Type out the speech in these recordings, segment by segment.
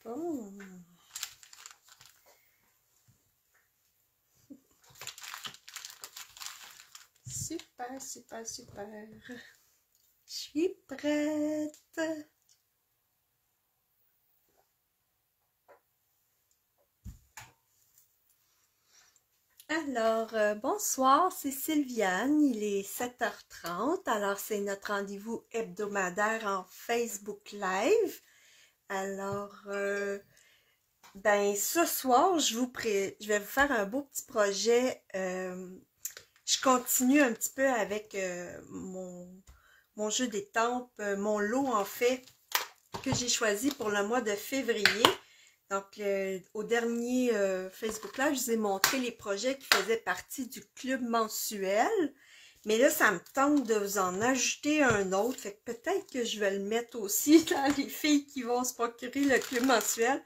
Bon. Super, super, super. Je suis prête. Alors, bonsoir, c'est Sylviane, il est 7h30, alors c'est notre rendez-vous hebdomadaire en Facebook Live. Alors, ben ce soir, je vais vous faire un beau petit projet. Je continue un petit peu avec mon jeu d'étampes, mon lot en fait, que j'ai choisi pour le mois de février. Donc, au dernier Facebook Live, je vous ai montré les projets qui faisaient partie du club mensuel. Mais là, ça me tente de vous en ajouter un autre. Fait que peut-être que je vais le mettre aussi dans les filles qui vont se procurer le club mensuel.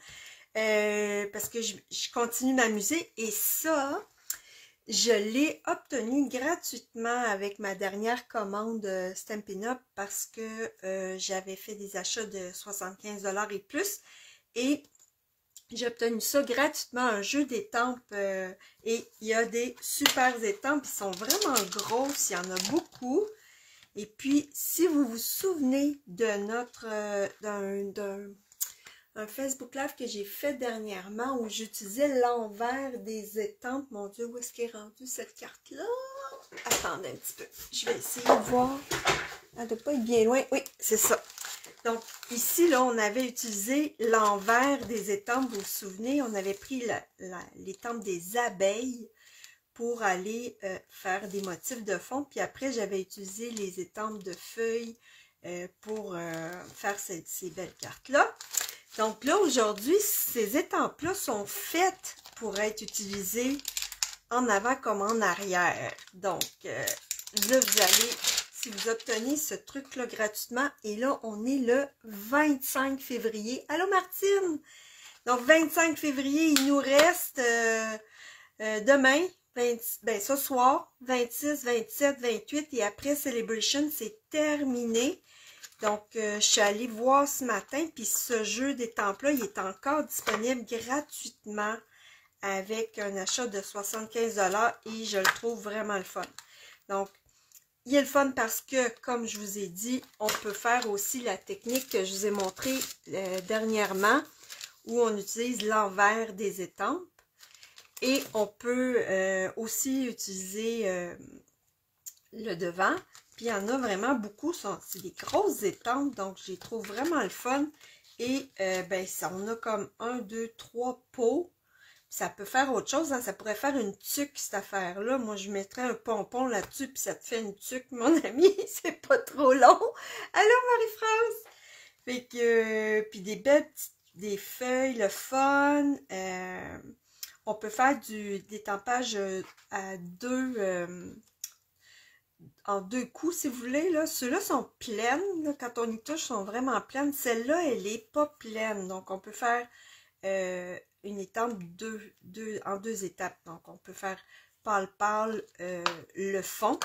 Parce que je continue de m'amuser. Et ça, je l'ai obtenu gratuitement avec ma dernière commande Stampin' Up parce que j'avais fait des achats de 75 $ et plus. Et j'ai obtenu ça gratuitement, un jeu d'étampes, et il y a des super étampes, ils sont vraiment grosses, il y en a beaucoup. Et puis, si vous vous souvenez de notre d'un Facebook Live que j'ai fait dernièrement où j'utilisais l'envers des étampes, mon Dieu, où est-ce qu'elle est rendue cette carte-là? Attendez un petit peu, je vais essayer de voir. Elle ne doit pas être bien loin, oui, c'est ça. Donc, ici, là, on avait utilisé l'envers des étampes, vous vous souvenez, on avait pris l'étampe des abeilles pour aller faire des motifs de fond, puis après, j'avais utilisé les étampes de feuilles pour faire ces belles cartes-là. Donc là, aujourd'hui, ces étampes-là sont faites pour être utilisées en avant comme en arrière. Donc, là, vous allez... Si vous obtenez ce truc-là gratuitement, et là, on est le 25 février. Allô, Martine? Donc, 25 février, il nous reste demain, ce soir, 26, 27, 28, et après Celebration, c'est terminé. Donc, je suis allée voir ce matin, puis ce jeu d'étampes-là, il est encore disponible gratuitement avec un achat de 75 $ et je le trouve vraiment le fun. Donc, il est le fun parce que, comme je vous ai dit, on peut faire aussi la technique que je vous ai montrée dernièrement, où on utilise l'envers des étampes. Et on peut aussi utiliser le devant. Puis il y en a vraiment beaucoup, c'est des grosses étampes, donc je les trouve vraiment le fun. Et ben, on a comme 1, 2, 3 pots. Ça peut faire autre chose, hein? Ça pourrait faire une tuque, cette affaire-là. Moi, je mettrais un pompon là-dessus, puis ça te fait une tuque, mon ami. C'est pas trop long. Allô, Marie-France? Fait que, puis des belles petites, des feuilles, le fun. On peut faire des tampages en deux coups, si vous voulez. Là. Ceux-là sont pleines. Là, quand on y touche, sont vraiment pleines. Celle-là, elle est pas pleine. Donc, on peut faire... une étampe en deux étapes. Donc, on peut faire pâle-pâle le fond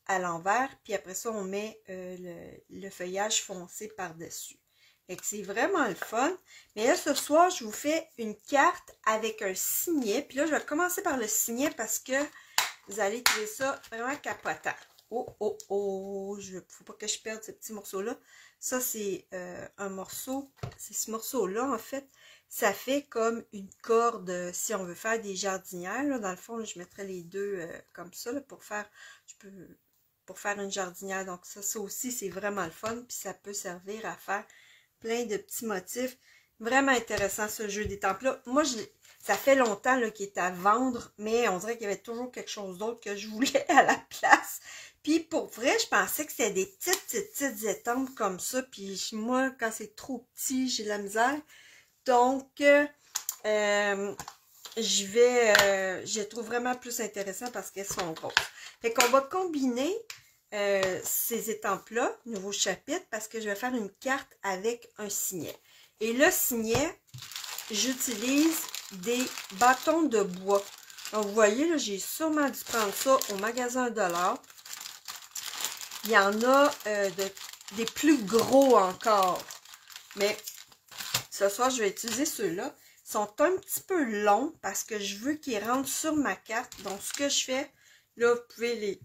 à l'envers, puis après ça, on met le feuillage foncé par-dessus. Et c'est vraiment le fun. Mais là, ce soir, je vous fais une carte avec un signet. Puis là, je vais commencer par le signet parce que vous allez trouver ça vraiment capotant. Oh, oh, oh! Faut pas que je perde ce petit morceau-là. Ça, c'est un morceau. C'est ce morceau-là, en fait. Ça fait comme une corde, si on veut faire des jardinières. Là, dans le fond, là, je mettrais les deux comme ça là, pour faire une jardinière. Donc ça aussi, c'est vraiment le fun. Puis ça peut servir à faire plein de petits motifs. Vraiment intéressant ce jeu d'étampes-là. Moi, ça fait longtemps qu'il est à vendre, mais on dirait qu'il y avait toujours quelque chose d'autre que je voulais à la place. Puis pour vrai, je pensais que c'était des petites étampes comme ça. Puis moi, quand c'est trop petit, j'ai de la misère. Donc, je les trouve vraiment plus intéressantes parce qu'elles sont grosses. Fait qu'on va combiner ces étampes-là, nouveau chapitre, parce que je vais faire une carte avec un signet. Et le signet, j'utilise des bâtons de bois. Donc, vous voyez, là, j'ai sûrement dû prendre ça au magasin $1. Il y en a des plus gros encore. Mais ce soir, je vais utiliser ceux-là. Ils sont un petit peu longs parce que je veux qu'ils rentrent sur ma carte. Donc, ce que je fais, là, vous pouvez les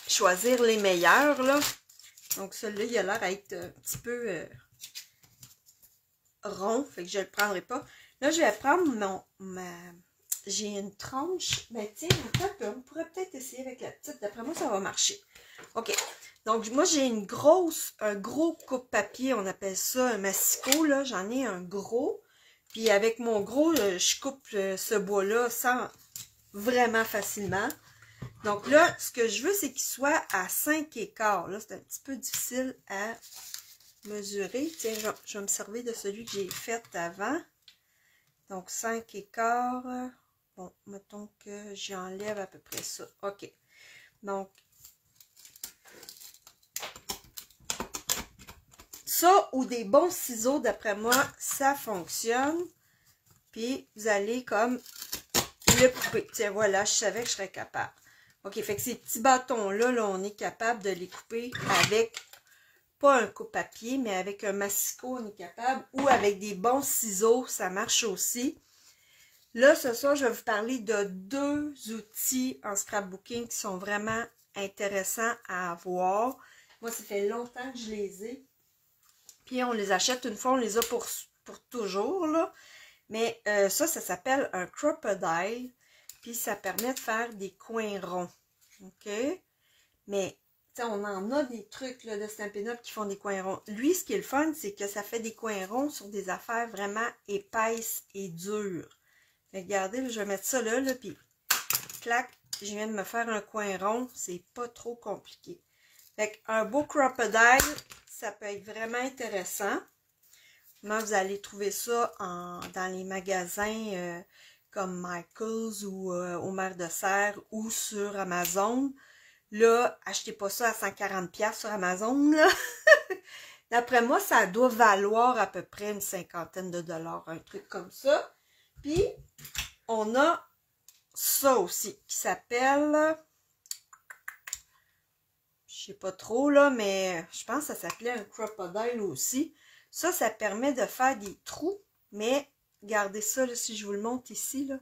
choisir les meilleurs, là. Donc, celui-là, il a l'air d'être un petit peu rond. Fait que je ne le prendrai pas. Là, je vais prendre j'ai une tranche. Ben, tiens, on pourrait peut-être essayer avec la petite. D'après moi, ça va marcher. OK. Donc, moi, j'ai un gros coupe-papier. On appelle ça un massicot, là. J'en ai un gros. Puis, avec mon gros, je coupe ce bois-là vraiment facilement. Donc, là, ce que je veux, c'est qu'il soit à 5 écarts. Là, c'est un petit peu difficile à mesurer. Tiens, je vais me servir de celui que j'ai fait avant. Donc, 5 écarts. Bon, mettons que j'enlève à peu près ça. OK. Donc, ça ou des bons ciseaux, d'après moi, ça fonctionne. Puis, vous allez comme le couper. Tiens, voilà, je savais que je serais capable. OK, fait que ces petits bâtons-là, là, on est capable de les couper avec, pas un coupe-papier, mais avec un massicot, on est capable. Ou avec des bons ciseaux, ça marche aussi. Là, ce soir, je vais vous parler de 2 outils en scrapbooking qui sont vraiment intéressants à avoir. Moi, ça fait longtemps que je les ai. Puis, on les achète une fois, on les a pour toujours, là. Mais ça s'appelle un crocodile. Puis, ça permet de faire des coins ronds. OK? Mais, tu sais, on en a des trucs, là, de Stampin' Up qui font des coins ronds. Lui, ce qui est le fun, c'est que ça fait des coins ronds sur des affaires vraiment épaisses et dures. Regardez, là, je vais mettre ça là, puis clac, je viens de me faire un coin rond. C'est pas trop compliqué. Fait qu'un beau crocodile, ça peut être vraiment intéressant. Moi, vous allez trouver ça dans les magasins comme Michaels ou au Mer de Serre ou sur Amazon. Là, achetez pas ça à 140$ sur Amazon, là. D'après moi, ça doit valoir à peu près une cinquantaine de dollars, un truc comme ça. Puis, on a ça aussi, qui s'appelle, je sais pas trop, là, mais je pense que ça s'appelait un crocodile aussi. Ça permet de faire des trous, mais regardez ça, là, si je vous le montre ici, là.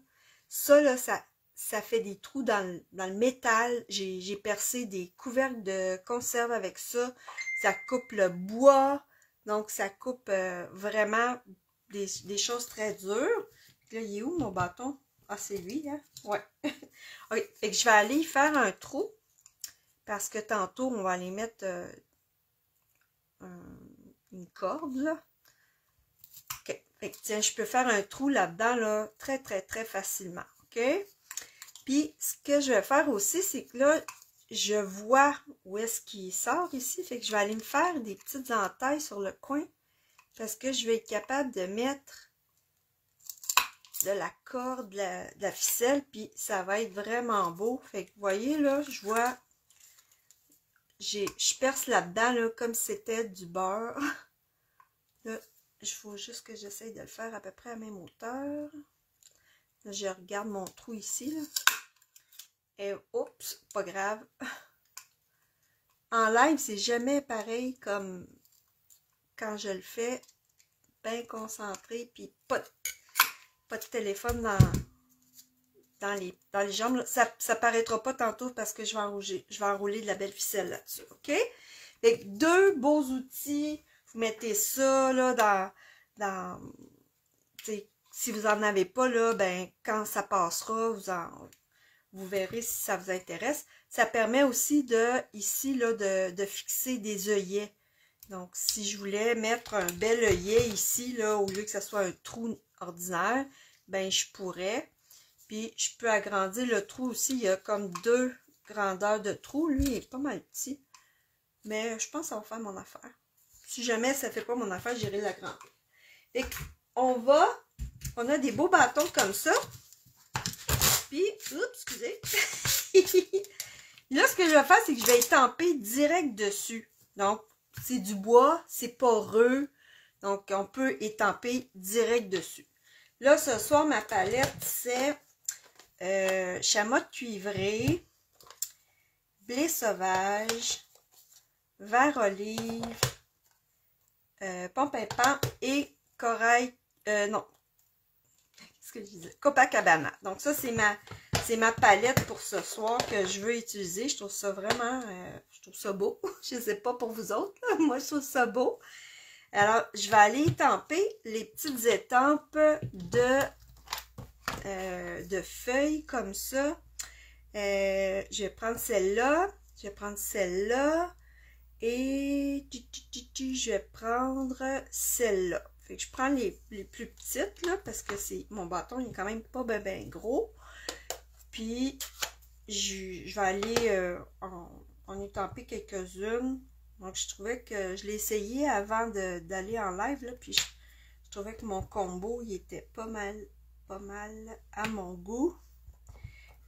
Ça, là, ça fait des trous dans le métal. J'ai percé des couvercles de conserve avec ça. Ça coupe le bois, donc ça coupe vraiment des choses très dures. Là, il est où mon bâton? Ah, c'est lui, hein? Ouais. OK, fait que je vais aller y faire un trou. Parce que tantôt, on va aller mettre une corde, là. OK. Fait que, tiens, je peux faire un trou là-dedans, là, très, très, très facilement. OK? Puis, ce que je vais faire aussi, c'est que là, je vois où est-ce qu'il sort ici. Fait que je vais aller me faire des petites entailles sur le coin. Parce que je vais être capable de mettre de la corde, de la ficelle, puis ça va être vraiment beau. Fait que vous voyez là, je vois, je perce là-dedans là, comme si c'était du beurre. Là, il faut juste que j'essaye de le faire à peu près à la même hauteur. Là, je regarde mon trou ici, là. Et oups, pas grave. En live, c'est jamais pareil comme quand je le fais, bien concentré, puis pas de téléphone dans les jambes. Là. Ça paraîtra pas tantôt parce que je vais enrouler de la belle ficelle là-dessus. OK? Fait que 2 beaux outils. Vous mettez ça là si vous en avez pas, là, ben quand ça passera, vous verrez si ça vous intéresse. Ça permet aussi ici là, de fixer des œillets. Donc, si je voulais mettre un bel œillet ici, là, au lieu que ce soit un trou ordinaire, ben je pourrais. Puis, je peux agrandir le trou aussi. Il y a comme 2 grandeurs de trou. Lui, il est pas mal petit. Mais je pense que ça va faire mon affaire. Si jamais ça ne fait pas mon affaire, j'irai l'agrandir. Et on a des beaux bâtons comme ça. Puis, oups, excusez. Là, ce que je vais faire, c'est que je vais étamper direct dessus. Donc, c'est du bois, c'est poreux. Donc, on peut étamper direct dessus. Là, ce soir, ma palette, c'est chamotte cuivrée, blé sauvage, vert olive, pompin-pan et corail, non, qu'est-ce que je disais? Copacabana. Donc ça, c'est ma palette pour ce soir que je veux utiliser. Je trouve ça vraiment, je trouve ça beau. Je ne sais pas pour vous autres, là. Moi je trouve ça beau. Alors, je vais aller étamper les petites étampes de feuilles comme ça. Je vais prendre celle-là, je vais prendre celle-là et je vais prendre celle-là. Fait que je prends les plus petites là parce que mon bâton il est quand même pas ben gros. Puis je vais aller en étamper quelques-unes. Donc je trouvais que je l'ai essayé avant d'aller en live là, puis je trouvais que mon combo il était pas mal à mon goût.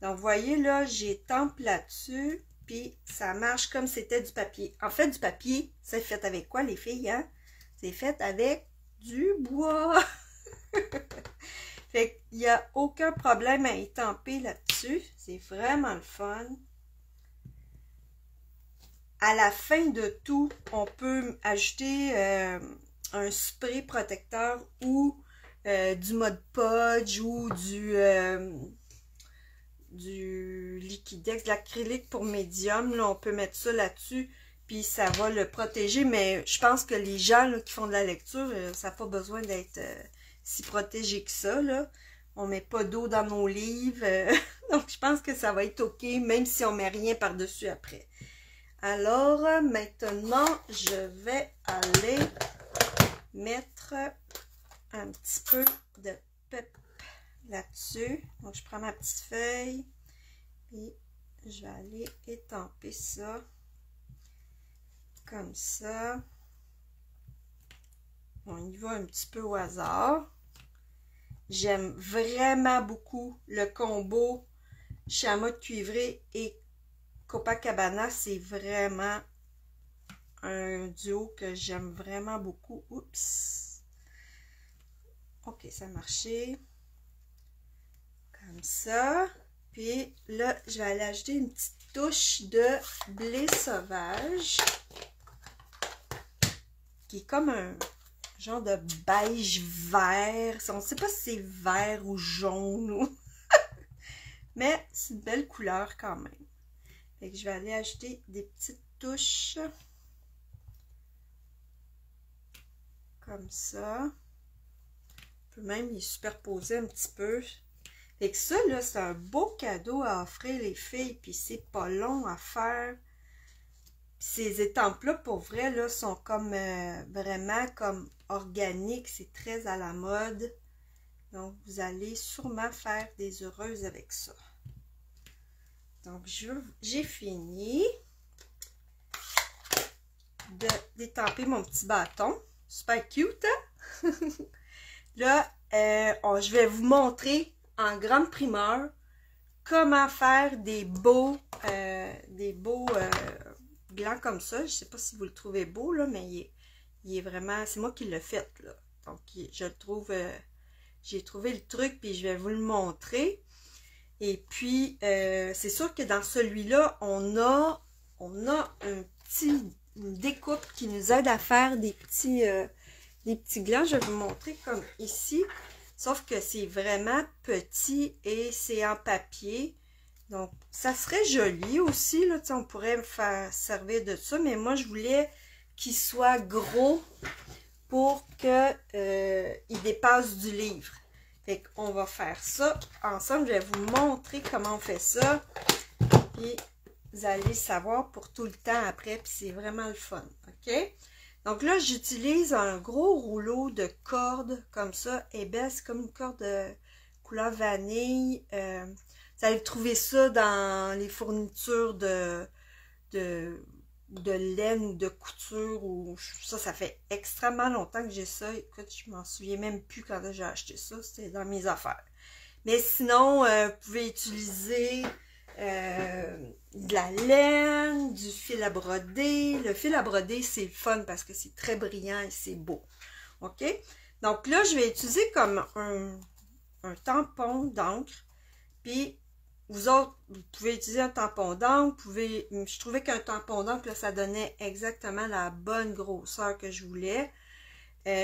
Donc vous voyez là, j'étampe là-dessus, puis ça marche comme c'était du papier. En fait, du papier, c'est fait avec quoi les filles, hein? C'est fait avec du bois. Fait qu'il n'y a aucun problème à étamper là-dessus. C'est vraiment le fun. À la fin de tout, on peut ajouter un spray protecteur ou du Mod Podge ou du Liquidex, de l'acrylique pour médium. Là, on peut mettre ça là-dessus, puis ça va le protéger. Mais je pense que les gens là, qui font de la lecture, ça n'a pas besoin d'être si protégé que ça. Là. On ne met pas d'eau dans nos livres. Donc, je pense que ça va être OK, même si on ne met rien par-dessus après. Alors, maintenant, je vais aller mettre un petit peu de pep là-dessus. Donc, je prends ma petite feuille et je vais aller étamper ça comme ça. On y va un petit peu au hasard. J'aime vraiment beaucoup le combo chamotte cuivrée et Copacabana, c'est vraiment un duo que j'aime vraiment beaucoup. Oups! Ok, ça a marché. Comme ça. Puis là, je vais aller ajouter une petite touche de blé sauvage. Qui est comme un genre de beige vert. On ne sait pas si c'est vert ou jaune. Ou... Mais c'est une belle couleur quand même. Fait que je vais aller ajouter des petites touches comme ça. On peut même les superposer un petit peu. Fait que ça, là, c'est un beau cadeau à offrir les filles, puis c'est pas long à faire. Puis ces étampes-là, pour vrai, là, sont comme vraiment comme organiques. C'est très à la mode. Donc, vous allez sûrement faire des heureuses avec ça. Donc, j'ai fini d'étamper mon petit bâton. Super cute, hein? Là, je vais vous montrer en grande primeur comment faire des beaux glands comme ça. Je ne sais pas si vous le trouvez beau, là, mais il est vraiment... C'est moi qui l'ai fait, là. Donc, je le trouve... j'ai trouvé le truc, puis je vais vous le montrer. Et puis, c'est sûr que dans celui-là, on a une découpe qui nous aide à faire des petits glands. Je vais vous montrer comme ici. Sauf que c'est vraiment petit et c'est en papier. Donc, ça serait joli aussi. Là, on pourrait me faire servir de ça. Mais moi, je voulais qu'il soit gros pour qu'il dépasse du livre. Fait qu'on va faire ça ensemble. Je vais vous montrer comment on fait ça. Puis, vous allez savoir pour tout le temps après. Puis, c'est vraiment le fun. OK? Donc là, j'utilise un gros rouleau de corde comme ça. Et bien, c'est comme une corde couleur vanille. Vous allez trouver ça dans les fournitures de laine ou de couture. Ou ça fait extrêmement longtemps que j'ai ça. Écoute, je m'en souviens même plus quand j'ai acheté ça. C'était dans mes affaires. Mais sinon, vous pouvez utiliser de la laine, du fil à broder. Le fil à broder, c'est le fun parce que c'est très brillant et c'est beau. OK? Donc là, je vais utiliser comme un tampon d'encre. Puis, vous autres, vous pouvez utiliser un tampon d'encre, je trouvais qu'un tampon d'encre, là, ça donnait exactement la bonne grosseur que je voulais.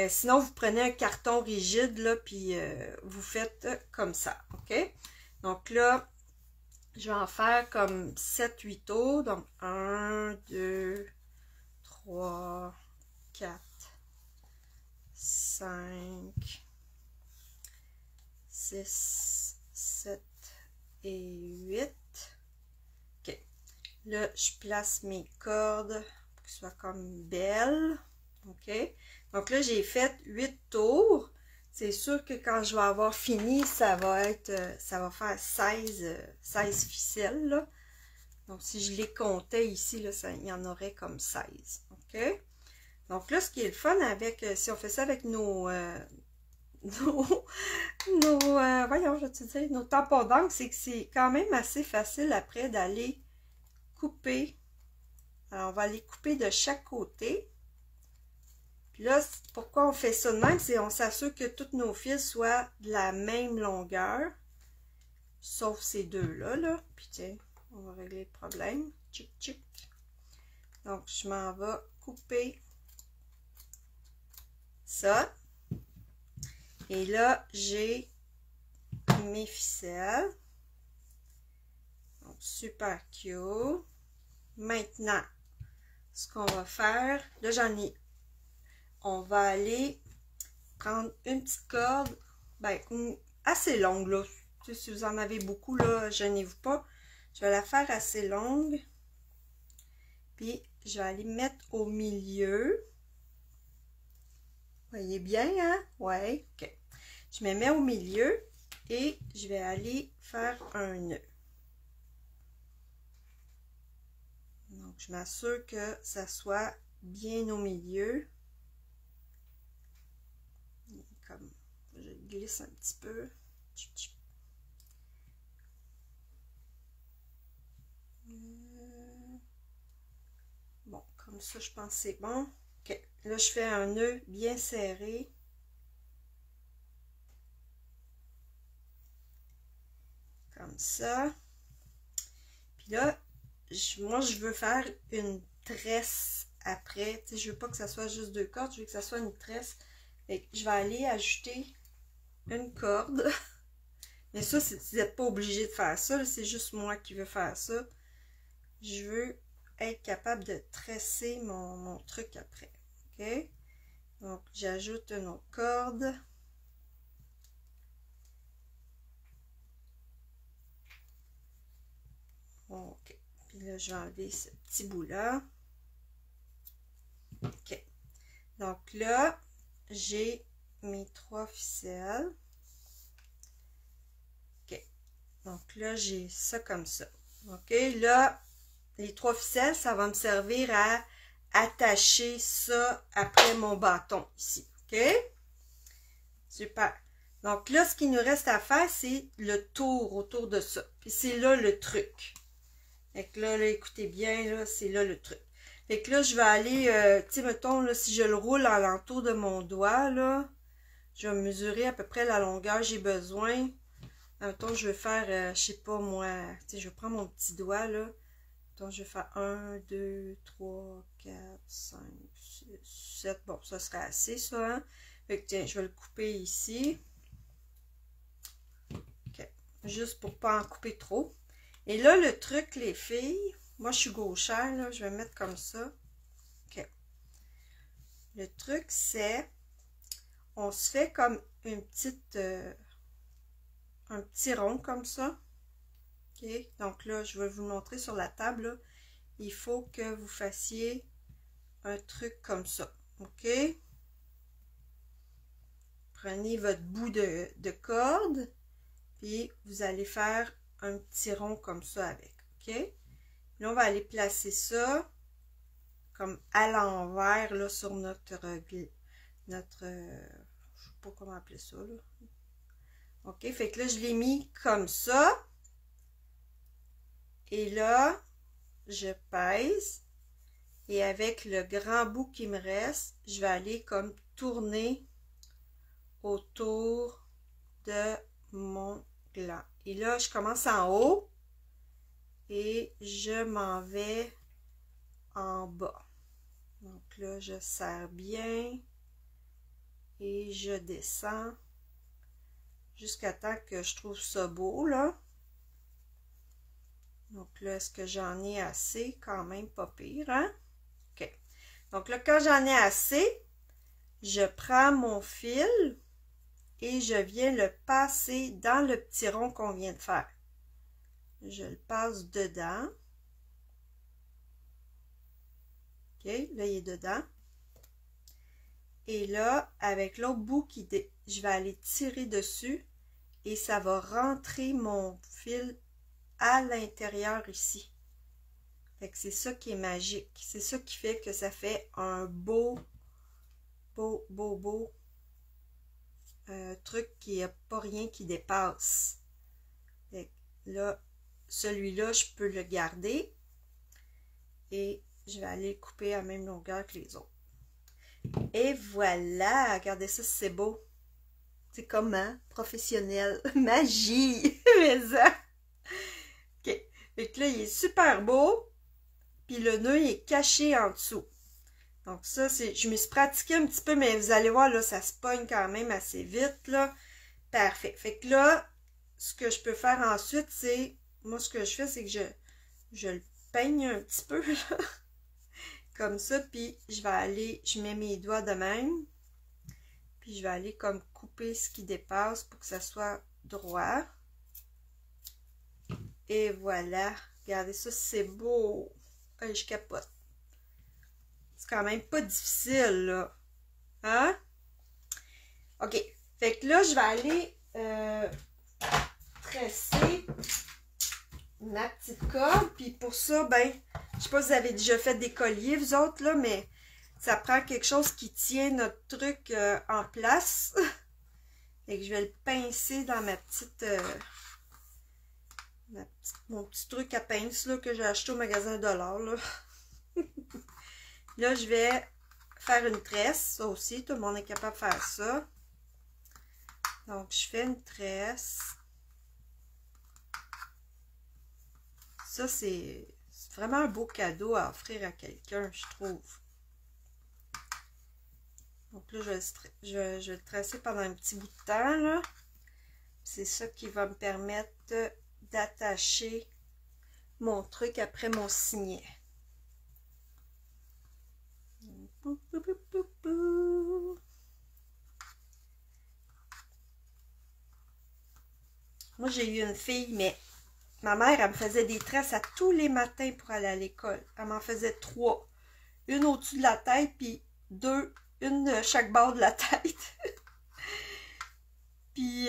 Sinon, vous prenez un carton rigide, là, puis vous faites comme ça, ok? Donc là, je vais en faire comme 7-8 tours. Donc, 1, 2, 3, 4, 5, 6, 7 et 8. Ok. Là, je place mes cordes pour qu'elles soient comme belles. Ok. Donc là, j'ai fait 8 tours. C'est sûr que quand je vais avoir fini, ça va faire 16 ficelles, là. Donc, si je les comptais ici, là, il y en aurait comme 16. OK? Donc là, ce qui est le fun avec, si on fait ça avec voyons, je vais te dire, nos tampons d'encre, c'est que c'est quand même assez facile après d'aller couper. Alors, on va aller couper de chaque côté. Puis là, pourquoi on fait ça de même? C'est on s'assure que tous nos fils soient de la même longueur. Sauf ces deux-là, là. Puis tiens, on va régler le problème. Tchic, tchic. Donc, je m'en vais couper ça. Et là, j'ai mes ficelles. Donc, super cute. Maintenant, ce qu'on va faire, là, on va aller prendre une petite corde, ben, assez longue, là. Si vous en avez beaucoup, là, gênez-vous pas. Je vais la faire assez longue. Puis, je vais aller mettre au milieu. Vous voyez bien, hein? Ouais, ok. Je me mets au milieu et je vais aller faire un nœud. Donc, je m'assure que ça soit bien au milieu. Comme, je glisse un petit peu. Bon, comme ça, je pense que c'est bon. Ok, là, je fais un nœud bien serré. Comme ça. Puis là, moi, je veux faire une tresse après. Tu sais, je veux pas que ça soit juste 2 cordes, je veux que ça soit une tresse. Et je vais aller ajouter une corde. Mais ça, vous n'êtes pas obligé de faire ça. C'est juste moi qui veux faire ça. Je veux être capable de tresser mon truc après. OK? Donc, j'ajoute une autre corde. OK. Puis là, je vais enlever ce petit bout-là. OK. Donc là, j'ai mes 3 ficelles. OK. Donc là, j'ai ça comme ça. OK. Là, les 3 ficelles, ça va me servir à attacher ça après mon bâton ici. OK? Super. Donc là, ce qu'il nous reste à faire, c'est le tour autour de ça. Puis c'est là le truc. Fait que là, écoutez bien, là, c'est là le truc. Fait que là, je vais aller, tu sais, mettons, là, si je le roule alentour de mon doigt, là, je vais mesurer à peu près la longueur que j'ai besoin. Mettons, je vais faire, je sais pas moi, tu sais, je vais prendre mon petit doigt, là. Donc, je vais faire 1, 2, 3, 4, 5, 6, 7. Bon, ça serait assez, ça, hein? Fait que, tiens, je vais le couper ici. OK. Juste pour pas en couper trop. Et là, le truc, les filles, moi, je suis gauchère, là, je vais mettre comme ça. OK. Le truc, c'est, on se fait comme une petite, un petit rond comme ça. OK. Donc là, je vais vous le montrer sur la table, là. Il faut que vous fassiez un truc comme ça. OK. Prenez votre bout de corde, puis vous allez faire un petit rond comme ça avec. OK. Là, on va aller placer ça comme à l'envers, là, sur notre je sais pas comment appeler ça, là. OK. Fait que là, je l'ai mis comme ça. Et là, je pèse. Et avec le grand bout qui me reste, je vais aller comme tourner autour de mon gland. Et là, je commence en haut. et je m'en vais en bas. Donc là, je serre bien et je descends jusqu'à temps que je trouve ça beau, là. Donc là, est-ce que j'en ai assez? Quand même pas pire, hein? OK. Donc là, quand j'en ai assez, je prends mon fil et je viens le passer dans le petit rond qu'on vient de faire. Je le passe dedans. OK, là, il est dedans. Et là, avec l'autre bout, je vais aller tirer dessus et ça va rentrer mon fil à l'intérieur ici. Fait que c'est ça qui est magique. C'est ça qui fait que ça fait un beau truc qui n'a pas rien qui dépasse. Fait que là, celui-là, je peux le garder et je vais aller le couper à la même longueur que les autres. Et voilà, regardez ça, c'est beau. C'est comment? Professionnel. Magie! Mais ça. OK. Fait que là, il est super beau. Puis le nœud il est caché en dessous. Donc ça, je me suis pratiquée un petit peu, mais vous allez voir, là, ça se pogne quand même assez vite, là. Parfait. Fait que là, ce que je peux faire ensuite, c'est, moi, ce que je fais, c'est que je le peigne un petit peu, là. Comme ça, puis je vais aller, je mets mes doigts de même. Puis je vais aller comme couper ce qui dépasse pour que ça soit droit. Et voilà. Regardez ça, c'est beau. Allez, je capote. C'est quand même pas difficile, là. Hein? OK. Fait que là, je vais aller tresser ma petite corde. Puis pour ça, ben, je sais pas si vous avez déjà fait des colliers, vous autres, là, mais ça prend quelque chose qui tient notre truc en place. Fait que je vais le pincer dans mon petit truc à pince là, que j'ai acheté au magasin $, là. Là, je vais faire une tresse. Ça aussi, tout le monde est capable de faire ça. Donc, je fais une tresse. Ça, c'est vraiment un beau cadeau à offrir à quelqu'un, je trouve. Donc là, je vais le tracer pendant un petit bout de temps, là. C'est ça qui va me permettre d'attacher mon truc après mon signet. Moi, j'ai eu une fille, mais ma mère, elle me faisait des tresses à tous les matins pour aller à l'école. Elle m'en faisait 3. Une au-dessus de la tête, puis 2, une de chaque bord de la tête. Puis,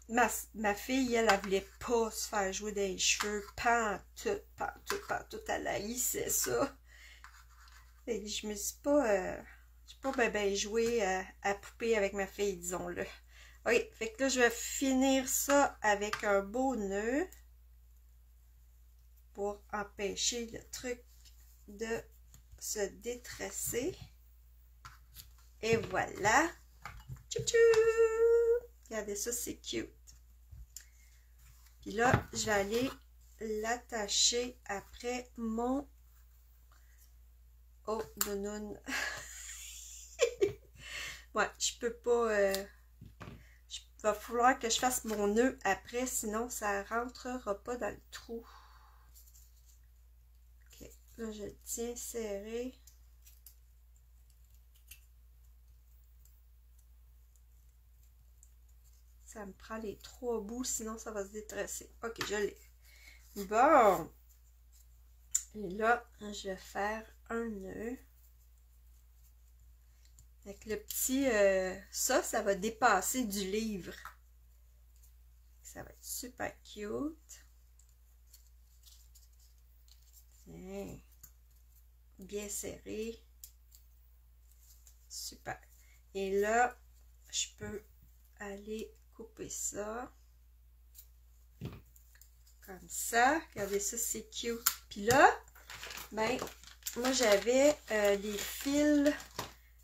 ma fille, elle voulait pas se faire jouer des cheveux. Pantoute. Elle haïssait ça. Et je me suis pas... j'ai pas ben joué à poupée avec ma fille, disons-le. Ok, fait que là, je vais finir ça avec un beau nœud pour empêcher le truc de se détresser. Et voilà. Tchou-tchou! Regardez ça, c'est cute. Puis là, je vais aller l'attacher après mon... Oh, nounoun. Ouais, je peux pas... il va falloir que je fasse mon nœud après, sinon ça rentrera pas dans le trou. Ok, là je le tiens serré. Ça me prend les 3 bouts, sinon ça va se détresser. Ok, je l'ai. Bon. Et là, je vais faire un nœud. Avec le petit... ça va dépasser du livre. Ça va être super cute. Tiens. Bien serré. Super. Et là, je peux aller couper ça. Comme ça. Regardez ça, c'est cute. Puis là, ben, moi j'avais les fils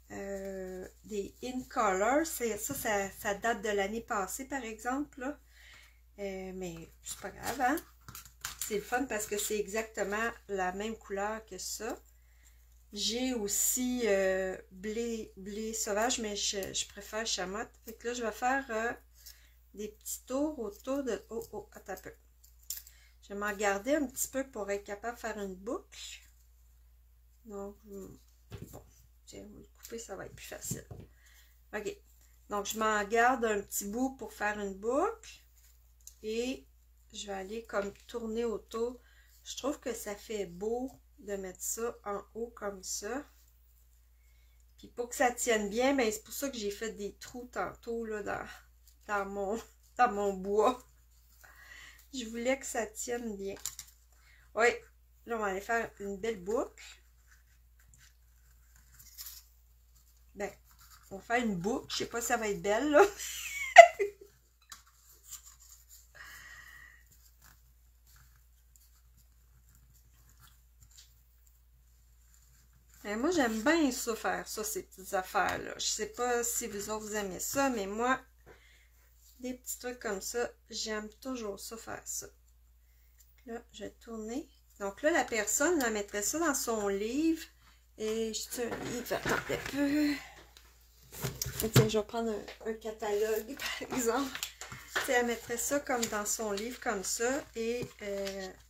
des In Color. Ça date de l'année passée, par exemple. Là. Mais c'est pas grave, hein? c'est le fun parce que c'est exactement la même couleur que ça. J'ai aussi blé sauvage, mais je préfère chamotte. Fait que là, je vais faire des petits tours autour de... Oh, attends un peu. Je vais m'en garder un petit peu pour être capable de faire une boucle. Donc, bon, tiens, on va le couper, ça va être plus facile. OK. Donc, je m'en garde un petit bout pour faire une boucle. Et je vais aller comme tourner autour. Je trouve que ça fait beau de mettre ça en haut comme ça. Puis pour que ça tienne bien, ben c'est pour ça que j'ai fait des trous tantôt là, dans mon bois. Je voulais que ça tienne bien. Oui, là on va aller faire une belle boucle. Ben, on va faire une boucle. Je sais pas si ça va être belle là. Moi, j'aime bien ça, faire ça, ces petites affaires-là. Je sais pas si vous autres vous aimez ça, mais moi, des petits trucs comme ça, j'aime toujours ça, faire ça. Là, je vais tourner. Donc là, la personne, elle mettrait ça dans son livre. Et je suis un livre, attendez un peu. Et tiens, je vais prendre un catalogue, par exemple. T'sais, elle mettrait ça comme dans son livre, comme ça. Et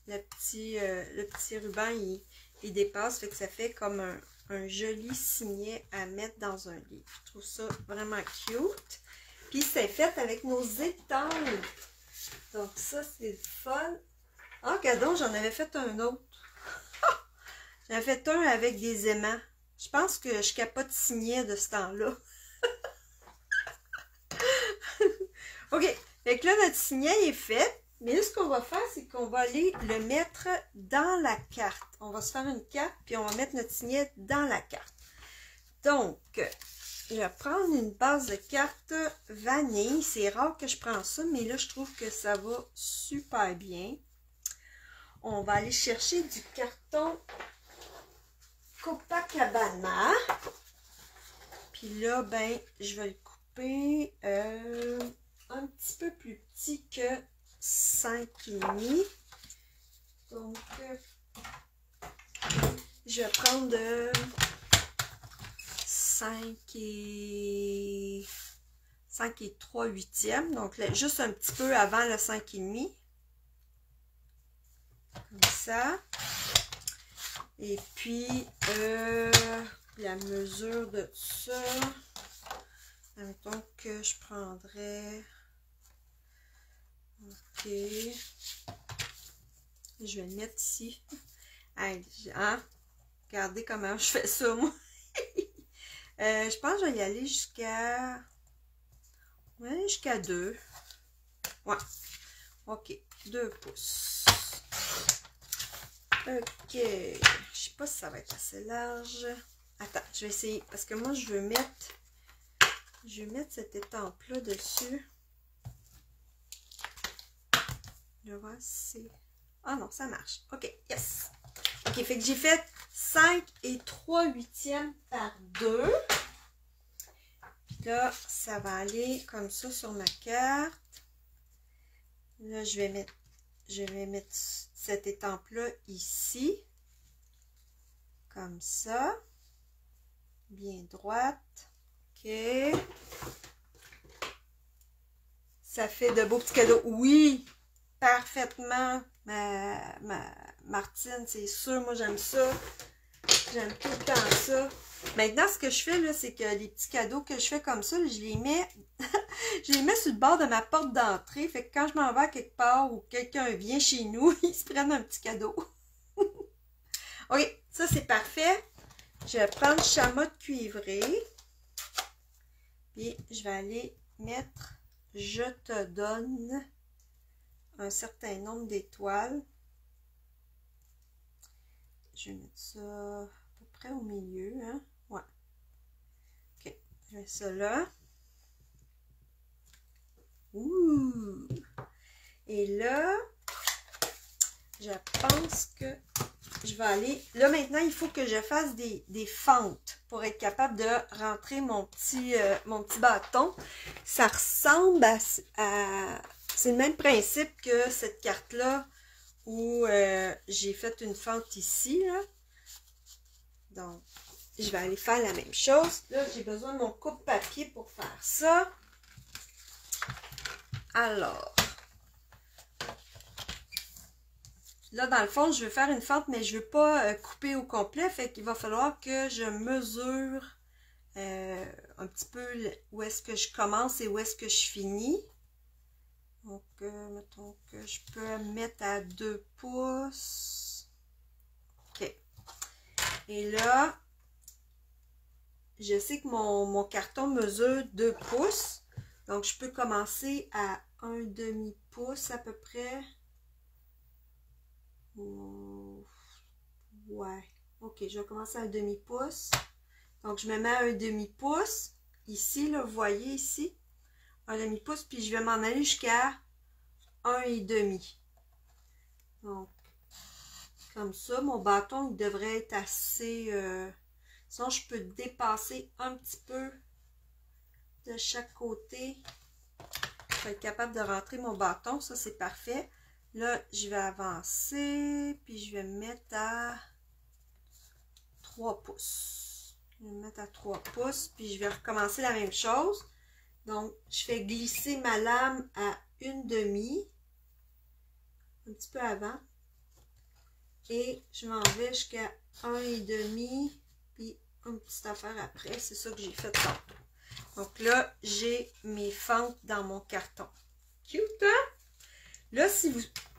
le petit ruban, il dépasse, fait que ça fait comme un joli signet à mettre dans un livre. Je trouve ça vraiment cute. Puis c'est fait avec nos étampes. Donc ça, c'est le fun. Ah, regardons, j'en avais fait un autre. J'en avais fait un avec des aimants. Je pense que je capote signet de ce temps-là. OK. Fait que là, notre signet est fait. Mais là, ce qu'on va faire, c'est qu'on va aller le mettre dans la carte. On va se faire une carte, puis on va mettre notre signet dans la carte. Donc, je vais prendre une base de carte vanille. C'est rare que je prends ça, mais là, je trouve que ça va super bien. On va aller chercher du carton Copacabana. Puis là, ben, je vais le couper un petit peu plus petit que 5,5. Donc, je vais prendre 5 et 3/8. Donc, là, juste un petit peu avant le 5,5. Comme ça. Et puis, la mesure de ça, admettons que je prendrais... OK. Je vais le mettre ici. Hey, hein? Regardez comment je fais ça, moi. Je pense que je vais y aller jusqu'à... Ouais, jusqu'à 2. Ouais. OK. 2 pouces. OK. Je sais pas si ça va être assez large. Attends, je vais essayer. Parce que moi, je veux mettre cette étampe-là dessus. Je vais voir si c'est... Ah non, ça marche. OK, yes. OK, fait que j'ai fait 5 et 3/8 par 2. Puis là, ça va aller comme ça sur ma carte. Là, je vais mettre cette étampe-là ici. Comme ça. Bien droite. OK. Ça fait de beaux petits cadeaux. Oui! Parfaitement, Martine, c'est sûr, moi j'aime ça. J'aime tout le temps ça. Maintenant, ce que je fais, là, c'est que les petits cadeaux que je fais comme ça, là, je les mets sur le bord de ma porte d'entrée. Fait que quand je m'en vais à quelque part ou quelqu'un vient chez nous, ils se prennent un petit cadeau. OK, ça c'est parfait. Je vais prendre chamotte cuivrée. Puis je vais aller mettre « Je te donne » un certain nombre d'étoiles. Je vais mettre ça à peu près au milieu, hein? Ouais. OK. Je mets ça là. Ouh! Et là, je pense que je vais aller... Là, maintenant, il faut que je fasse des fentes pour être capable de rentrer mon petit bâton. Ça ressemble à c'est le même principe que cette carte-là où j'ai fait une fente ici, là. Donc, je vais aller faire la même chose. Là, j'ai besoin de mon coupe-papier pour faire ça. Alors, là, dans le fond, je veux faire une fente, mais je ne veux pas couper au complet. Fait qu'il va falloir que je mesure un petit peu où est-ce que je commence et où est-ce que je finis. Donc, mettons que je peux mettre à 2 pouces. OK. Et là, je sais que mon carton mesure 2 pouces. Donc, je peux commencer à 1/2 pouce à peu près. Ouais. OK, je vais commencer à 1/2 pouce. Donc, je me mets à 1/2 pouce. Ici, là, vous voyez ici. 1/2 pouce. Puis, je vais m'en aller jusqu'à 1,5. Donc, comme ça, mon bâton, il devrait être assez... sinon, je peux dépasser un petit peu de chaque côté. Je vais être capable de rentrer mon bâton. Ça, c'est parfait. Là, je vais avancer. Puis, je vais me mettre à 3 pouces. Je vais me mettre à 3 pouces. Puis, je vais recommencer la même chose. Donc, je fais glisser ma lame à 1/2. Un petit peu avant. Et je m'en vais jusqu'à 1,5. Puis, une petite affaire après. C'est ça que j'ai fait tantôt. Donc là, j'ai mes fentes dans mon carton. Cute, hein? Là,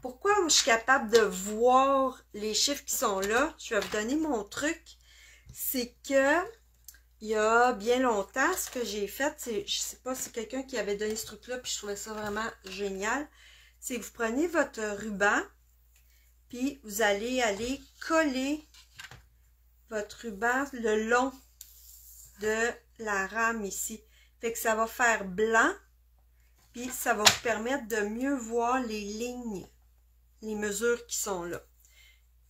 pourquoi je suis capable de voir les chiffres qui sont là? Je vais vous donner mon truc. C'est que, il y a bien longtemps, ce que j'ai fait, c'est, je sais pas si c'est quelqu'un qui avait donné ce truc-là, puis je trouvais ça vraiment génial. C'est que vous prenez votre ruban, puis vous allez aller coller votre ruban le long de la rame ici. Fait que ça va faire blanc, puis ça va vous permettre de mieux voir les lignes, les mesures qui sont là.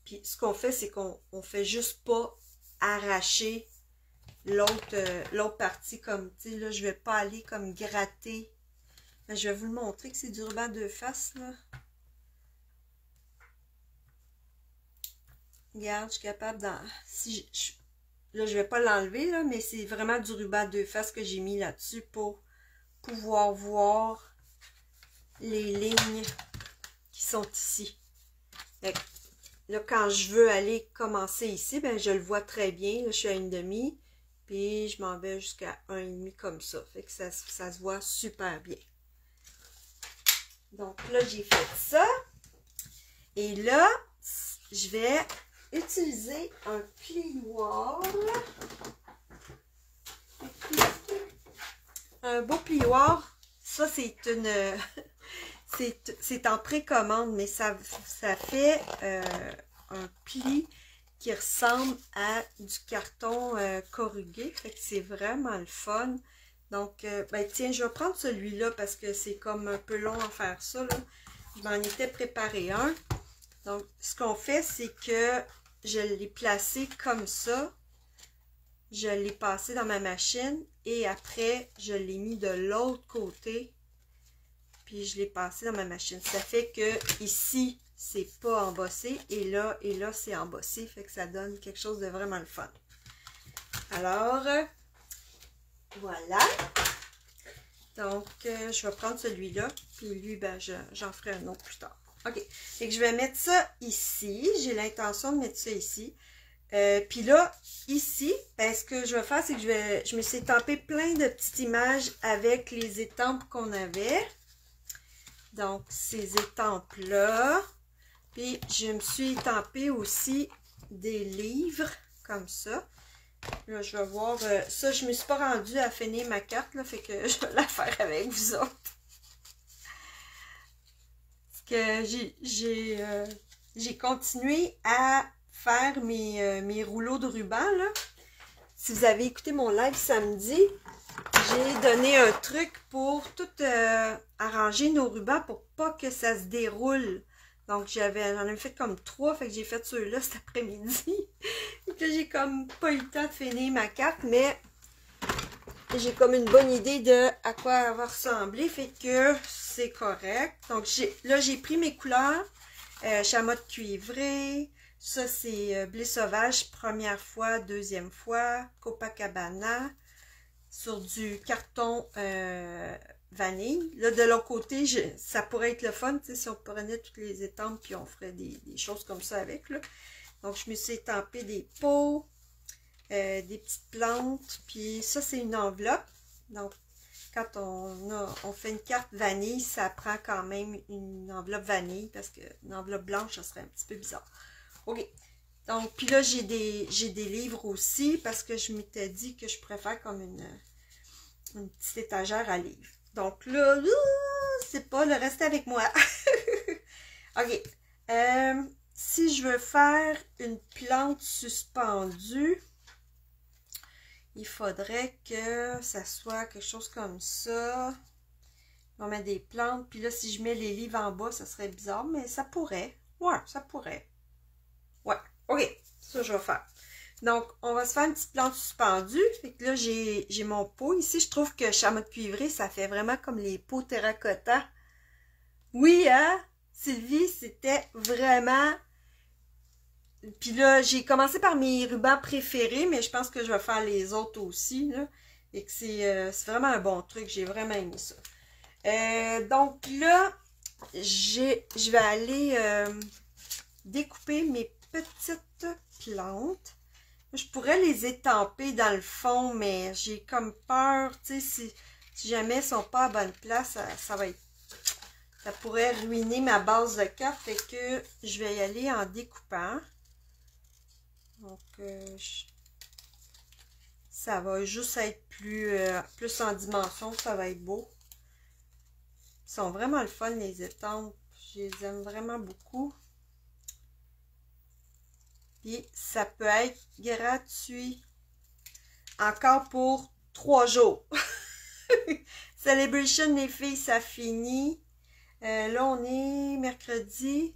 Puis ce qu'on fait, c'est qu'on fait juste pas arracher l'autre partie comme, tu sais, là, je vais pas aller comme gratter. Là, je vais vous le montrer que c'est du ruban 2 faces, là. Regarde, je suis capable d'en... Là, je vais pas l'enlever, là, mais c'est vraiment du ruban 2 faces que j'ai mis là-dessus pour pouvoir voir les lignes qui sont ici. Fait que, là, quand je veux aller commencer ici, ben je le vois très bien. Là, je suis à 1/2, puis je m'en vais jusqu'à 1,5 comme ça. Fait que ça se voit super bien. Donc là, j'ai fait ça. Et là, je vais utiliser un plioir. Un beau plioir. Ça, c'est une... c'est en précommande, mais ça fait un pli qui ressemble à du carton corrugué. Fait que c'est vraiment le fun. Donc, ben tiens, je vais prendre celui-là parce que c'est comme un peu long à faire ça, là. Je m'en étais préparé un. Donc, ce qu'on fait, c'est que je l'ai placé comme ça. Je l'ai passé dans ma machine et après, je l'ai mis de l'autre côté. Puis, je l'ai passé dans ma machine. Ça fait que ici, c'est pas embossé et là, c'est embossé. Fait que ça donne quelque chose de vraiment le fun. Alors, voilà. Donc, je vais prendre celui-là. Puis lui, ben, j'en ferai un autre plus tard. OK. Fait que je vais mettre ça ici. J'ai l'intention de mettre ça ici. Puis là, ici, ben, ce que je vais faire, c'est que je me suis étampé plein de petites images avec les étampes qu'on avait. Donc, ces étampes-là. Puis, je me suis étampé aussi des livres, comme ça. Là, je vais voir. Ça, je ne me suis pas rendue à finir ma carte, là, fait que je vais la faire avec vous autres. Parce que j'ai continué à faire mes rouleaux de ruban, là. Si vous avez écouté mon live samedi, j'ai donné un truc pour tout arranger nos rubans pour pas que ça se déroule. Donc, j'en avais fait comme 3, fait que j'ai fait ceux-là cet après-midi. J'ai comme pas eu le temps de finir ma carte, mais j'ai comme une bonne idée de à quoi elle va ressembler, fait que c'est correct. Donc, là, j'ai pris mes couleurs, chamotte cuivrée. Ça, c'est blé sauvage, première fois, deuxième fois. Copacabana, sur du carton vanille. Là, de l'autre côté, ça pourrait être le fun, tu sais, si on prenait toutes les étampes puis on ferait des choses comme ça avec, là. Donc, je me suis étampé des pots, des petites plantes, puis ça, c'est une enveloppe. Donc, quand on fait une carte vanille, ça prend quand même une enveloppe vanille, parce qu'une enveloppe blanche, ça serait un petit peu bizarre. OK. Donc, puis là, j'ai des livres aussi, parce que je m'étais dit que je préfère comme une petite étagère à livres. Donc là, c'est pas le rester avec moi. OK. Si je veux faire une plante suspendue, il faudrait que ça soit quelque chose comme ça. On met des plantes, puis là, si je mets les livres en bas, ça serait bizarre, mais ça pourrait. Ouais, ça pourrait. Ouais, OK, ça je vais faire. Donc, on va se faire une petite plante suspendue. Fait que là, j'ai mon pot. Ici, je trouve que chamotte cuivrée, ça fait vraiment comme les pots terracotta. Oui, hein? Sylvie, c'était vraiment... Puis là, j'ai commencé par mes rubans préférés, mais je pense que je vais faire les autres aussi, là. Et que c'est vraiment un bon truc. J'ai vraiment aimé ça. Donc là, je vais aller découper mes petites plantes. Je pourrais les étamper dans le fond, mais j'ai comme peur, tu sais, si jamais elles ne sont pas à bonne place, ça pourrait ruiner ma base de carte, fait que je vais y aller en découpant. Donc, ça va juste être plus en dimension, ça va être beau. Ils sont vraiment le fun, les étampes. Je les aime vraiment beaucoup. Puis, ça peut être gratuit. Encore pour 3 jours. Celebration, les filles, ça finit. Là, on est mercredi.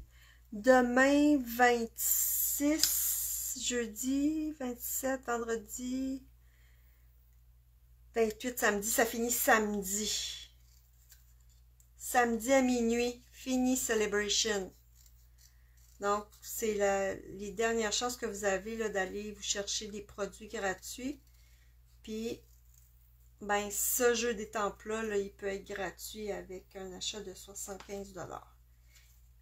Demain, 26. Jeudi, 27. Vendredi. 28, samedi. Ça finit samedi. Samedi à minuit. Fini Celebration. Donc, c'est les dernières chances que vous avez d'aller vous chercher des produits gratuits. Puis, ben, ce jeu d'étampes-là, il peut être gratuit avec un achat de 75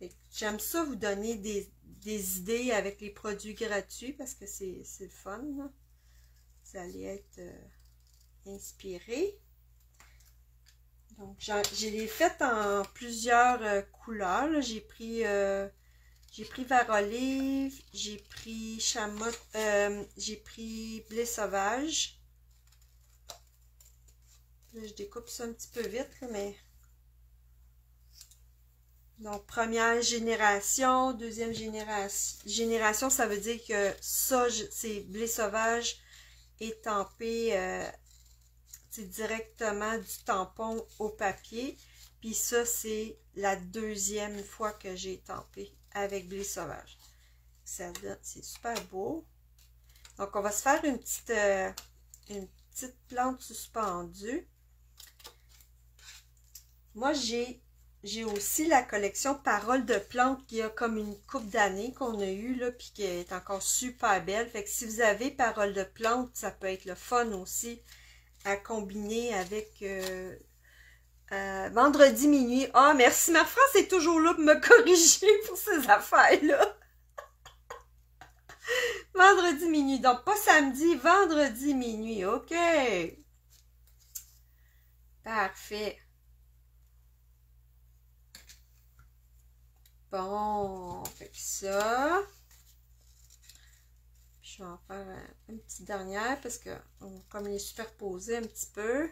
$. J'aime ça vous donner des idées avec les produits gratuits parce que c'est le fun. Là. Vous allez être inspiré. Donc, j'ai les faites en plusieurs couleurs. J'ai pris vert olive, j'ai pris chamotte, j'ai pris blé sauvage. Là, je découpe ça un petit peu vite, là, mais... Donc, première génération, deuxième génération, ça veut dire que ça, c'est blé sauvage étampé directement du tampon au papier. Puis ça, c'est la deuxième fois que j'ai étampé avec blé sauvage. C'est super beau. Donc, on va se faire une petite plante suspendue. Moi, j'ai aussi la collection Paroles de plantes qui a comme une couple d'années qu'on a eu là, puis qui est encore super belle. Fait que si vous avez Paroles de plantes, ça peut être le fun aussi à combiner avec vendredi minuit. Ah, merci, Marc-France est toujours là pour me corriger pour ces affaires-là. Vendredi minuit, donc pas samedi, vendredi minuit, ok. Parfait. Bon, fait que ça. Puis je vais en faire une petite dernière parce que comme il est superposé un petit peu.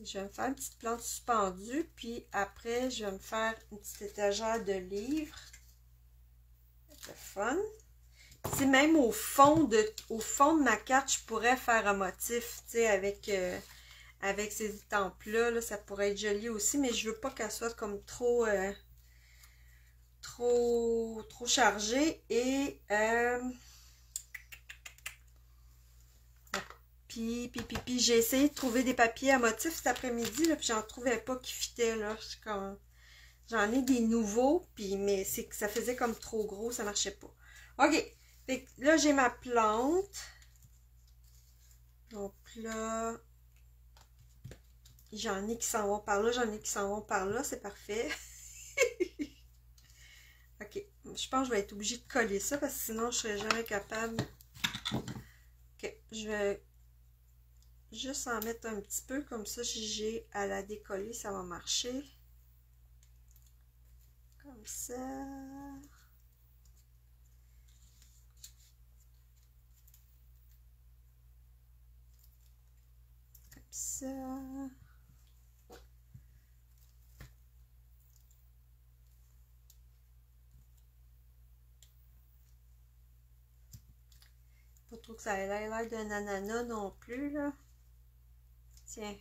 Je vais me faire une petite plante suspendue, puis après, je vais me faire une petite étagère de livres. C'est fun. C'est même au fond de ma carte, je pourrais faire un motif, tu sais, avec ces étampes-là, là, ça pourrait être joli aussi, mais je veux pas qu'elle soit comme trop chargée. Et puis j'ai essayé de trouver des papiers à motifs cet après-midi, puis j'en trouvais pas qui fitaient, là. J'en ai des nouveaux, puis mais c'est que ça faisait comme trop gros, ça marchait pas. OK. Fait que là, j'ai ma plante. Donc là, j'en ai qui s'en vont par là, j'en ai qui s'en vont par là, c'est parfait. OK. Je pense que je vais être obligée de coller ça parce que sinon, je serais jamais capable. OK. Je vais juste en mettre un petit peu, comme ça, si j'ai à la décoller, ça va marcher. Comme ça. Comme ça. Pas trop que ça ait l'air d'un ananas non plus, là. Tiens.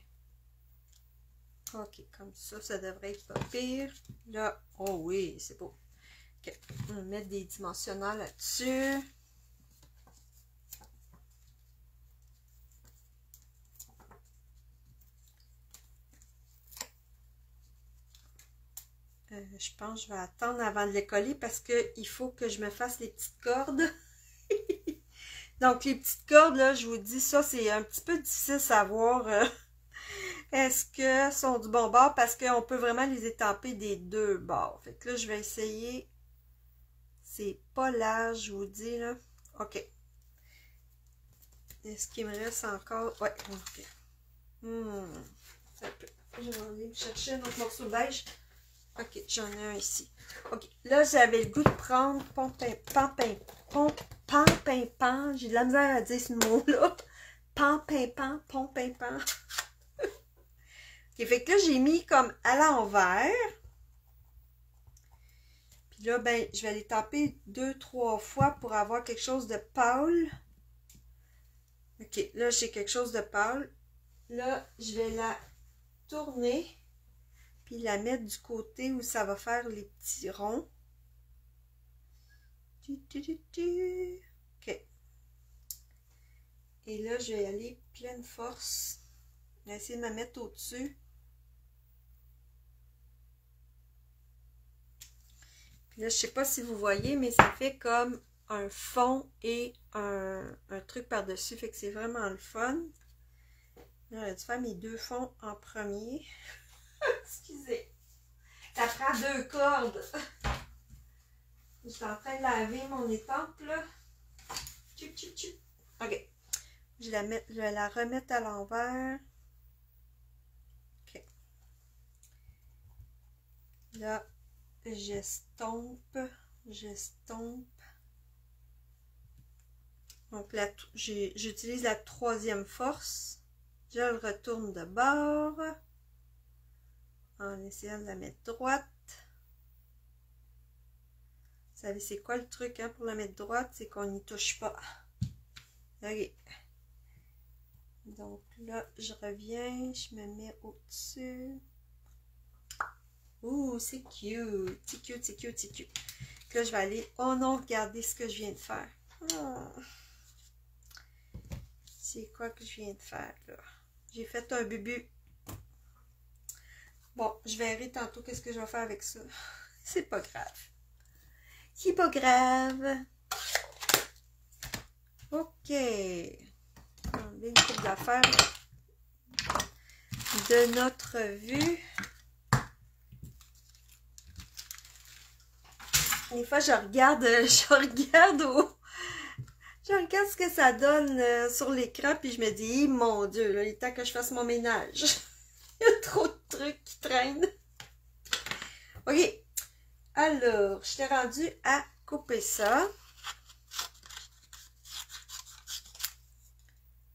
OK, comme ça devrait être pas pire. Là, oh oui, c'est beau. OK, on va mettre des dimensionnels là-dessus. Je pense que je vais attendre avant de les coller parce qu'il faut que je me fasse les petites cordes. Donc, les petites cordes, là, je vous dis, ça, c'est un petit peu difficile à savoir est-ce que sont du bon bord parce qu'on peut vraiment les étamper des deux bords. Fait que là, je vais essayer. C'est pas large, je vous dis, là. OK. Est-ce qu'il me reste encore? Ouais, OK. Ça peut. Je vais aller me chercher un autre morceau de beige. OK, j'en ai un ici. OK, là, j'avais le goût de prendre pan. J'ai de la misère à dire ce mot-là. Pan. OK, fait que là, j'ai mis comme à l'envers. Puis là, ben, je vais les taper 2-3 fois pour avoir quelque chose de pâle. OK, là, j'ai quelque chose de pâle. Là, je vais la tourner. Puis la mettre du côté où ça va faire les petits ronds. OK. Et là, je vais aller pleine force. Je vais essayer de me mettre au-dessus. Puis là, je sais pas si vous voyez, mais ça fait comme un fond et un truc par-dessus. Fait que c'est vraiment le fun. J'aurais dû faire mes deux fonds en premier. Excusez. Ça prend 2 cordes. Je suis en train de laver mon étampe, là. OK. Je vais la remettre à l'envers. OK. Là, j'estompe. Donc, j'utilise la 3e force. Je le retourne de bord. En essayant de la mettre droite. Vous savez, c'est quoi le truc hein, pour la mettre droite? C'est qu'on n'y touche pas. OK. Donc là, je reviens, je me mets au-dessus. Ouh, c'est cute. C'est cute. Là, je vais aller... Oh non, regardez ce que je viens de faire. Oh. C'est quoi que je viens de faire, là? J'ai fait un bubu. Bon, je verrai tantôt qu'est-ce que je vais faire avec ça. C'est pas grave. C'est pas grave. OK. Enlever une coupe d'affaires de notre vue. Des fois, je regarde ce que ça donne sur l'écran, puis je me dis, mon Dieu, là, il est temps que je fasse mon ménage. Il y a trop de trucs qui traînent. OK. Alors, je t'ai rendu à couper ça.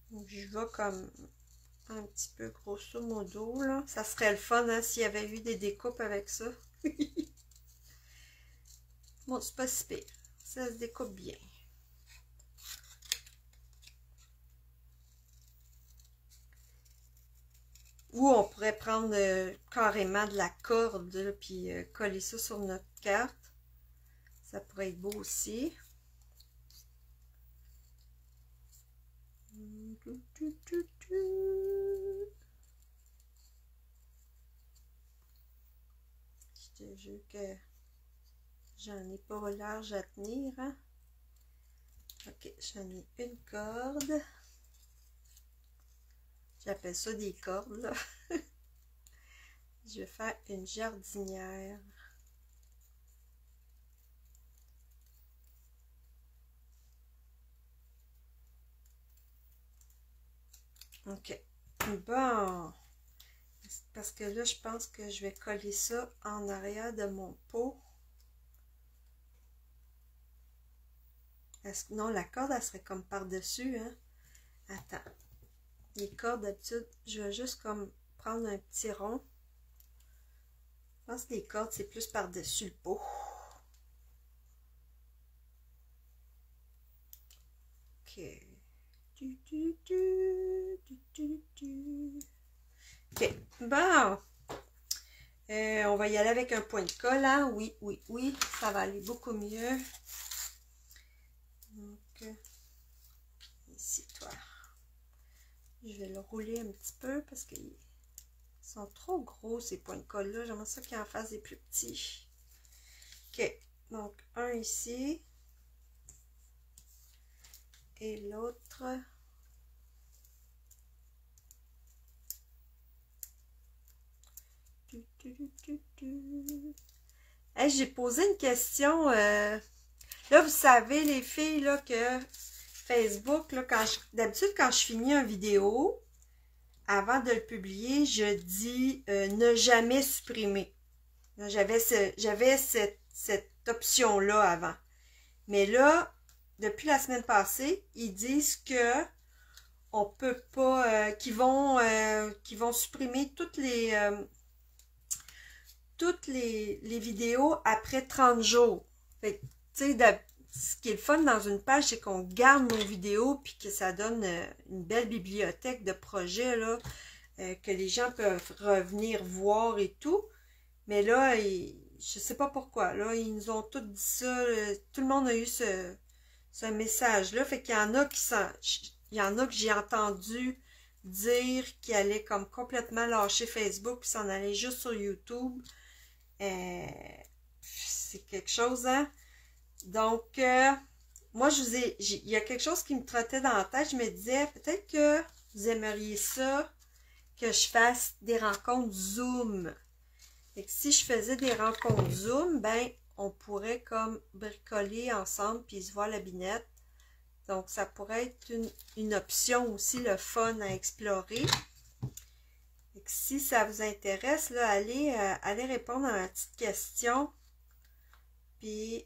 Donc, je vais comme un petit peu grosso modo, là. Ça serait le fun, hein, s'il y avait eu des découpes avec ça. Bon, c'est pas si pire. Ça se découpe bien. Ou on pourrait prendre carrément de la corde, là, puis coller ça sur notre carte. Ça pourrait être beau aussi. Je te jure que j'en ai pas large à tenir, hein. Ok, j'en ai une corde. J'appelle ça des cordes, là. Je vais faire une jardinière. Ok. Bon. Parce que là, je pense que je vais coller ça en arrière de mon pot. Non, la corde, elle serait comme par-dessus, hein. Attends. Les cordes, d'habitude, je vais juste comme prendre un petit rond. Je pense que les cordes, c'est plus par-dessus le pot. Ok. Ok. Bon. On va y aller avec un point de colle, hein? Oui, oui, oui. Ça va aller beaucoup mieux. Donc, ici, toi. Je vais le rouler un petit peu parce qu'ils sont trop gros, ces points de colle-là. J'aimerais ça qu'ils en fassent des plus petits. Ok. Donc, un ici. Et l'autre. Hey, j'ai posé une question. Là, vous savez, les filles, là, que Facebook, là, d'habitude, quand je finis une vidéo, avant de le publier, je dis ne jamais supprimer. J'avais cette option-là avant. Mais là, depuis la semaine passée, ils disent que on peut pas, qu'ils vont supprimer toutes les vidéos après 30 jours. Fait que, tu sais, ce qui est le fun dans une page, c'est qu'on garde nos vidéos puis que ça donne une belle bibliothèque de projets, là, que les gens peuvent revenir voir et tout. Mais là, je sais pas pourquoi. Là, ils nous ont tous dit ça. Tout le monde a eu ce message-là. Fait qu'il y en a il y en a que j'ai entendu dire qu'ils allaient comme complètement lâcher Facebook puis s'en aller juste sur YouTube. C'est quelque chose, hein? Donc, moi, il y a quelque chose qui me trottait dans la tête. Je me disais, peut-être que vous aimeriez ça, que je fasse des rencontres Zoom. Et que si je faisais des rencontres Zoom, ben, on pourrait comme bricoler ensemble puis se voir la binette. Donc, ça pourrait être une option aussi, le fun à explorer. Et que si ça vous intéresse, là, allez répondre à ma petite question. Puis,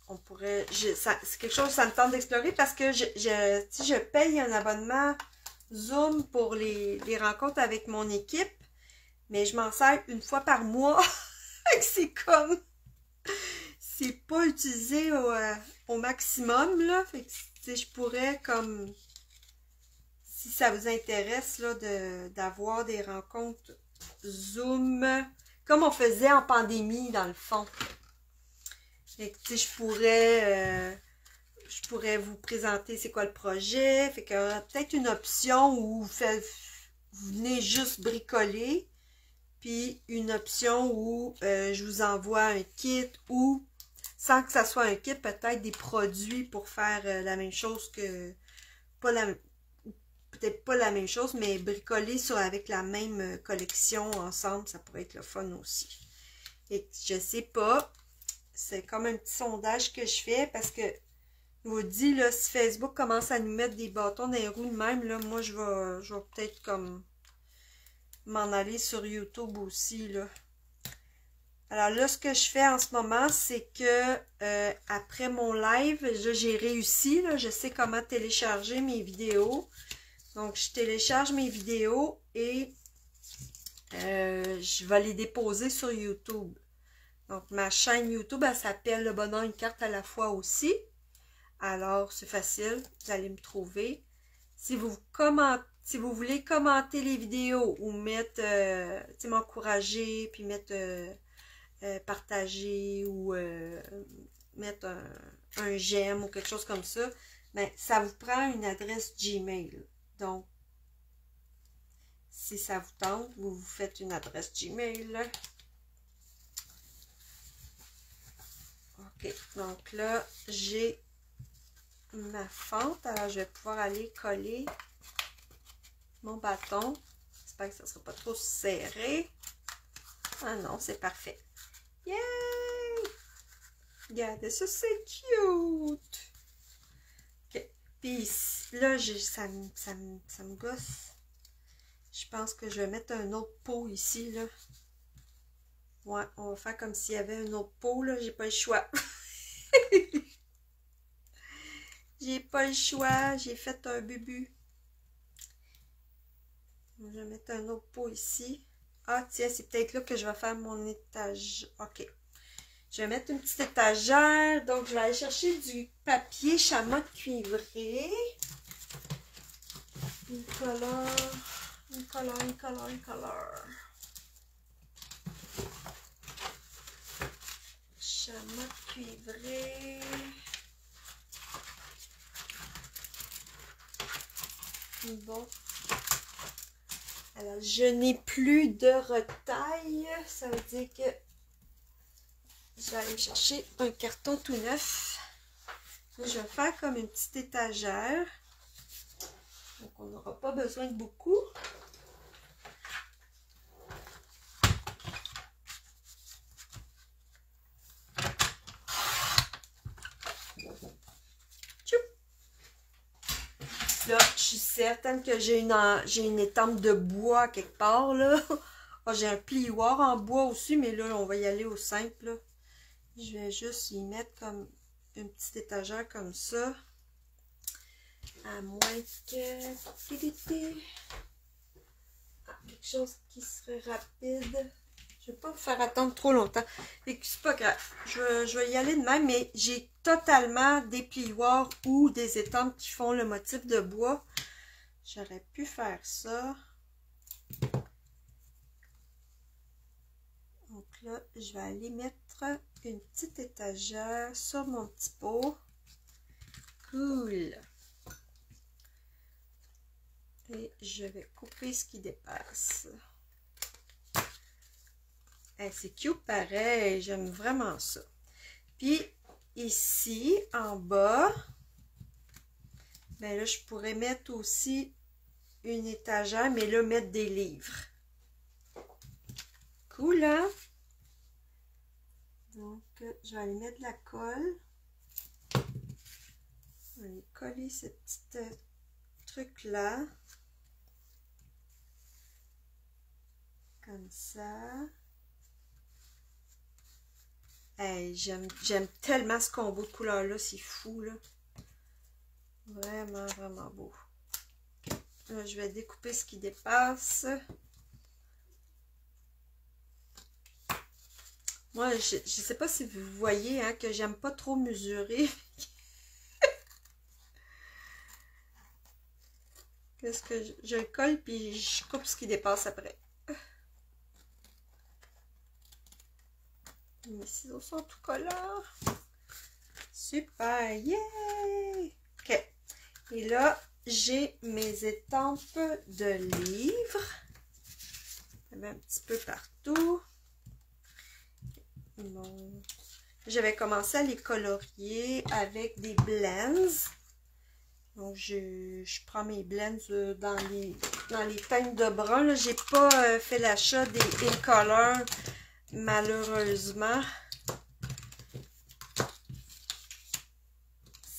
on pourrait... c'est quelque chose que ça me tente d'explorer parce que si je paye un abonnement Zoom pour les rencontres avec mon équipe, mais je m'en sers une fois par mois. C'est comme... c'est pas utilisé au maximum, là. Fait que, je pourrais comme... si ça vous intéresse, là, d'avoir des rencontres Zoom, comme on faisait en pandémie, dans le fond. Fait que, je pourrais vous présenter c'est quoi le projet. Fait que peut-être une option où vous venez juste bricoler. Puis une option où je vous envoie un kit ou, sans que ça soit un kit, peut-être des produits pour faire la même chose que, peut-être pas la même chose, mais bricoler avec la même collection ensemble, ça pourrait être le fun aussi. Et je sais pas, c'est comme un petit sondage que je fais parce que, je vous dis, là, si Facebook commence à nous mettre des bâtons dans les roues de même, là, moi, je vais peut-être comme m'en aller sur YouTube aussi, là. Alors là, ce que je fais en ce moment, c'est que après mon live, j'ai réussi, là, je sais comment télécharger mes vidéos. Donc, je télécharge mes vidéos et je vais les déposer sur YouTube. Donc, ma chaîne YouTube, elle s'appelle Le Bonheur une carte à la fois aussi. Alors, c'est facile, vous allez me trouver. Si vous voulez commenter les vidéos ou mettre, m'encourager, puis mettre partager ou mettre un j'aime ou quelque chose comme ça, ben, ça vous prend une adresse Gmail. Donc, si ça vous tente, vous faites une adresse Gmail. OK, donc là, j'ai ma fente. Alors, je vais pouvoir aller coller mon bâton. J'espère que ça ne sera pas trop serré. Ah non, c'est parfait. Yay! Regardez ça, c'est cute! OK. Puis là, ça me gosse. Je pense que je vais mettre un autre pot ici, là. Ouais, on va faire comme s'il y avait un autre pot, là. J'ai pas le choix. J'ai pas le choix. J'ai fait un bubu. Je vais mettre un autre pot ici. Ah, tiens, c'est peut-être là que je vais faire mon étage. OK. Je vais mettre une petite étagère. Donc, je vais aller chercher du papier chamois cuivré. Une couleur. Une couleur, une couleur, une couleur. Chamois cuivré. Bon. Alors, je n'ai plus de retaille. Ça veut dire que je vais aller chercher un carton tout neuf. Là, je vais faire comme une petite étagère. Donc, on n'aura pas besoin de beaucoup. Là, je suis certaine que j'ai une étampe de bois quelque part, là. Ah, j'ai un plioir en bois aussi, mais là, on va y aller au simple, là. Je vais juste y mettre comme une petite étagère comme ça. À moins que... Ah, quelque chose qui serait rapide. Je ne vais pas vous faire attendre trop longtemps. Et que c'est pas grave. Je vais y aller de même, mais j'ai totalement des plioirs ou des étampes qui font le motif de bois. J'aurais pu faire ça. Donc là, je vais aller mettre une petite étagère sur mon petit pot. Cool. Et je vais couper ce qui dépasse. Hey, c'est cute pareil, j'aime vraiment ça. Puis ici, en bas, ben là, je pourrais mettre aussi une étagère, mais là, mettre des livres. Cool, hein? Donc, je vais aller mettre de la colle. Je vais aller coller ce petit truc-là. Comme ça. Hey, j'aime tellement ce combo de couleurs-là, c'est fou, là. Vraiment, vraiment beau. Là, je vais découper ce qui dépasse. Moi, je ne sais pas si vous voyez, hein, que j'aime pas trop mesurer. Qu'est-ce que je le colle, puis je coupe ce qui dépasse après. Mes ciseaux sont tout collants. Super, yay! OK. Et là, j'ai mes étampes de livres. Je mets un petit peu partout. Bon. Je vais commencer à les colorier avec des blends. Donc, je prends mes blends dans les teintes de brun. J'ai pas fait l'achat des Incolor, malheureusement.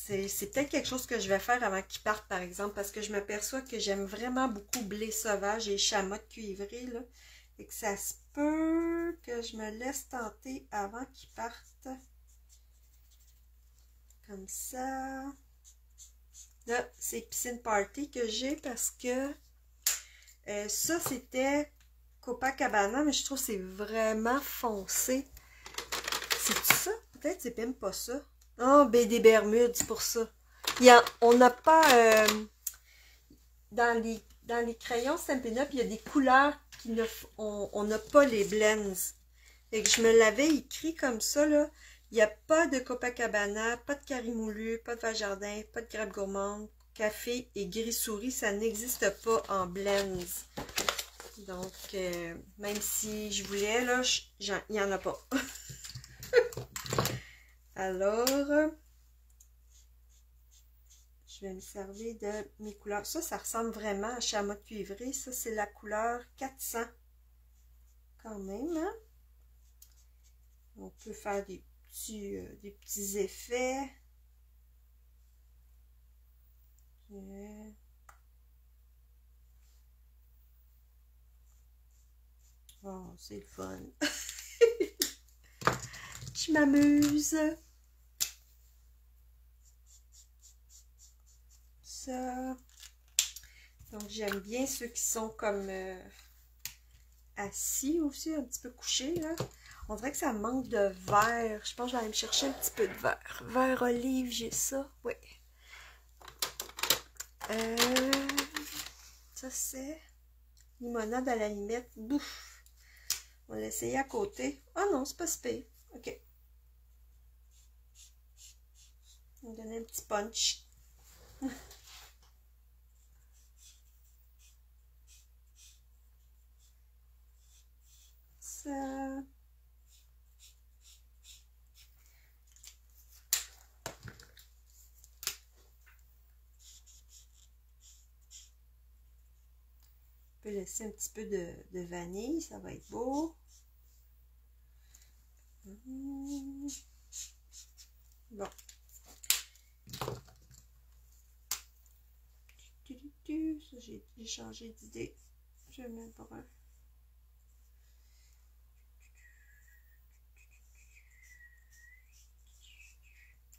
C'est peut-être quelque chose que je vais faire avant qu'ils partent, par exemple, parce que je m'aperçois que j'aime vraiment beaucoup blé sauvage et chamotte cuivrée, là. Et que ça se peut que je me laisse tenter avant qu'ils partent. Comme ça. Là, c'est Piscine Party que j'ai parce que ça, c'était Copacabana, mais je trouve que c'est vraiment foncé. C'est ça? Peut-être c'est même pas ça. Ah, ben des Bermudes, c'est pour ça. On n'a pas... dans les crayons Stampin' Up, il y a des couleurs qui ne... On n'a pas les blends. Fait que je me l'avais écrit comme ça, là. Il n'y a pas de Copacabana, pas de Carimoulu, pas de Vajardin, pas de Grappe Gourmande, café et gris-souris, ça n'existe pas en blends. Donc, même si je voulais, là, il n'y en a pas. Alors, je vais me servir de mes couleurs. Ça ressemble vraiment à chamois cuivré. Ça, c'est la couleur 400. Quand même, hein? On peut faire des petits effets. Oh, c'est le fun. Je m'amuse. Ça. Donc, j'aime bien ceux qui sont comme assis aussi, un petit peu couchés, là. On dirait que ça manque de vert. Je pense que je vais aller me chercher un petit peu de vert. Vert olive, j'ai ça. Oui. Ça, c'est limonade à la limette. Bouf. On va l'essayer à côté. Ah non, c'est pas spé. OK. On va donner un petit punch. Ça. On peut laisser un petit peu de vanille, ça va être beau. Bon. Ça, j'ai changé d'idée. Je vais mettre brun.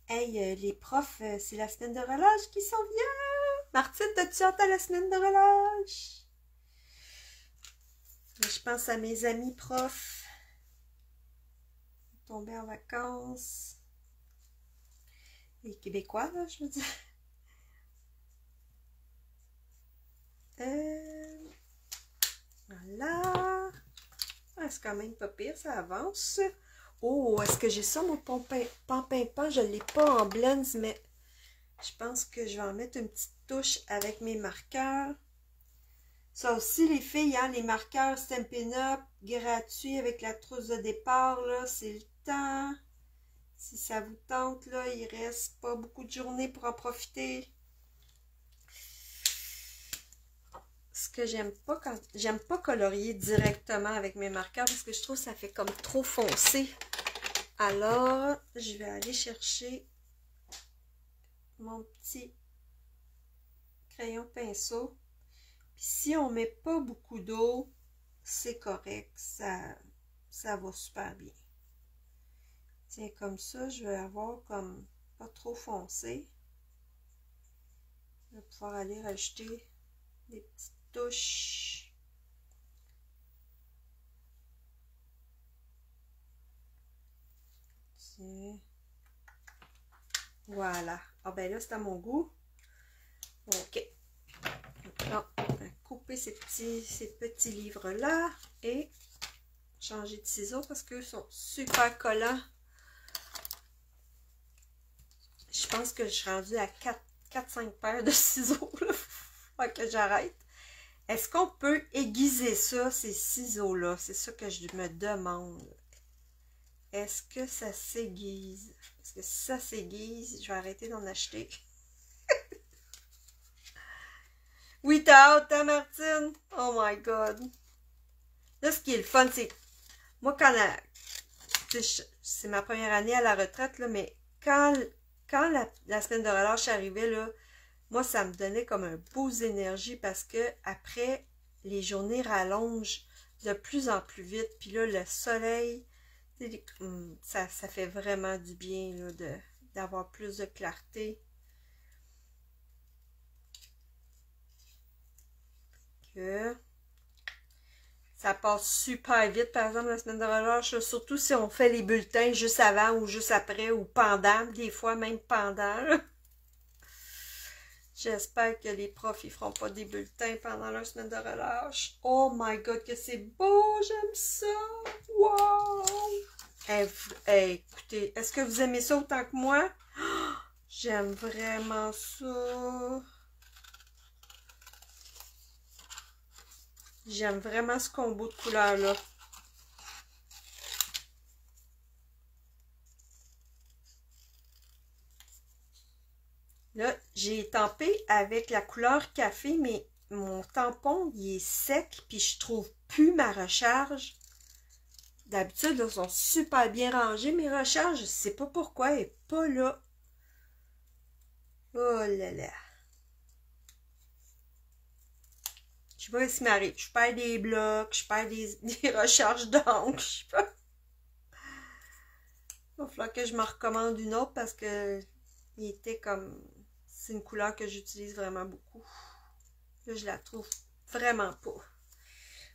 Hey, les profs, c'est la semaine de relâche qui s'en vient. Martine, t'as-tu hâte à la semaine de relâche? Je pense à mes amis profs. Tomber en vacances. Les Québécois, là, je veux dire. Voilà. Ah, c'est quand même pas pire, ça avance. Oh, est-ce que j'ai ça, mon pan-pimpant? Je ne l'ai pas en blends, mais je pense que je vais en mettre une petite touche avec mes marqueurs. Ça aussi, les filles, hein, les marqueurs Stampin' Up, gratuits avec la trousse de départ, là, c'est le temps. Si ça vous tente, là, il reste pas beaucoup de journées pour en profiter. Ce que j'aime pas colorier directement avec mes marqueurs parce que je trouve que ça fait comme trop foncé. Alors, je vais aller chercher mon petit crayon pinceau. Puis si on met pas beaucoup d'eau, c'est correct, ça va super bien. Tiens, comme ça, je vais avoir comme pas trop foncé. Je vais pouvoir aller rajouter des petites touches. Tiens. Voilà. Ah ben là, c'est à mon goût. OK. Alors, on va couper ces petits livres-là et changer de ciseaux parce qu'eux sont super collants. Je pense que je suis rendue à 4-5 paires de ciseaux. Là. Faut que j'arrête. Est-ce qu'on peut aiguiser ça, ces ciseaux-là? C'est ça que je me demande. Est-ce que ça s'aiguise? Parce que si ça s'aiguise, je vais arrêter d'en acheter. Oui, t'as hâte, hein, Martine? Oh my God. Là, ce qui est le fun, c'est... Moi, c'est ma première année à la retraite, là, mais quand la semaine de relâche arrivait, là, moi, ça me donnait comme un boost d'énergie parce que après, les journées rallongent de plus en plus vite. Puis là, le soleil, ça fait vraiment du bien là, d'avoir plus de clarté. Que ça passe super vite, par exemple, la semaine de relâche, surtout si on fait les bulletins juste avant ou juste après ou pendant, des fois même pendant. J'espère que les profs, ils feront pas des bulletins pendant leur semaine de relâche. Oh my God, que c'est beau! J'aime ça! Wow! Écoutez, est-ce que vous aimez ça autant que moi? J'aime vraiment ça! J'aime vraiment ce combo de couleurs-là. Là, j'ai tempé avec la couleur café, mais mon tampon, il est sec, puis je trouve plus ma recharge. D'habitude, ils sont super bien rangés, mes recharges, je sais pas pourquoi, elle est pas là. Oh là là. Je sais pas ce qui m'arrive. Je perds des blocs, je perds des recharges d'encre, je sais pas. Il va falloir que je me recommande une autre parce que il était comme... C'est une couleur que j'utilise vraiment beaucoup. Là, je la trouve vraiment pas.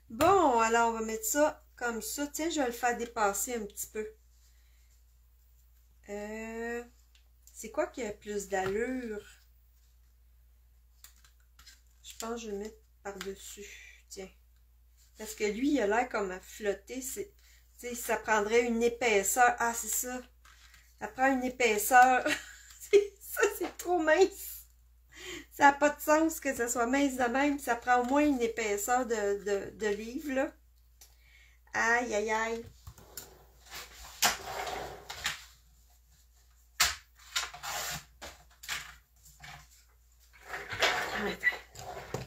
Bon, alors on va mettre ça comme ça. Tiens, je vais le faire dépasser un petit peu. C'est quoi qui a plus d'allure? Je pense que je vais le mettre par-dessus. Tiens. Parce que lui, il a l'air comme à flotter. Ça prendrait une épaisseur. Ah, c'est ça. Ça prend une épaisseur. Ça, c'est trop mince. Ça n'a pas de sens que ça soit mince de même. Ça prend au moins une épaisseur de livre, là. Aïe, aïe, aïe.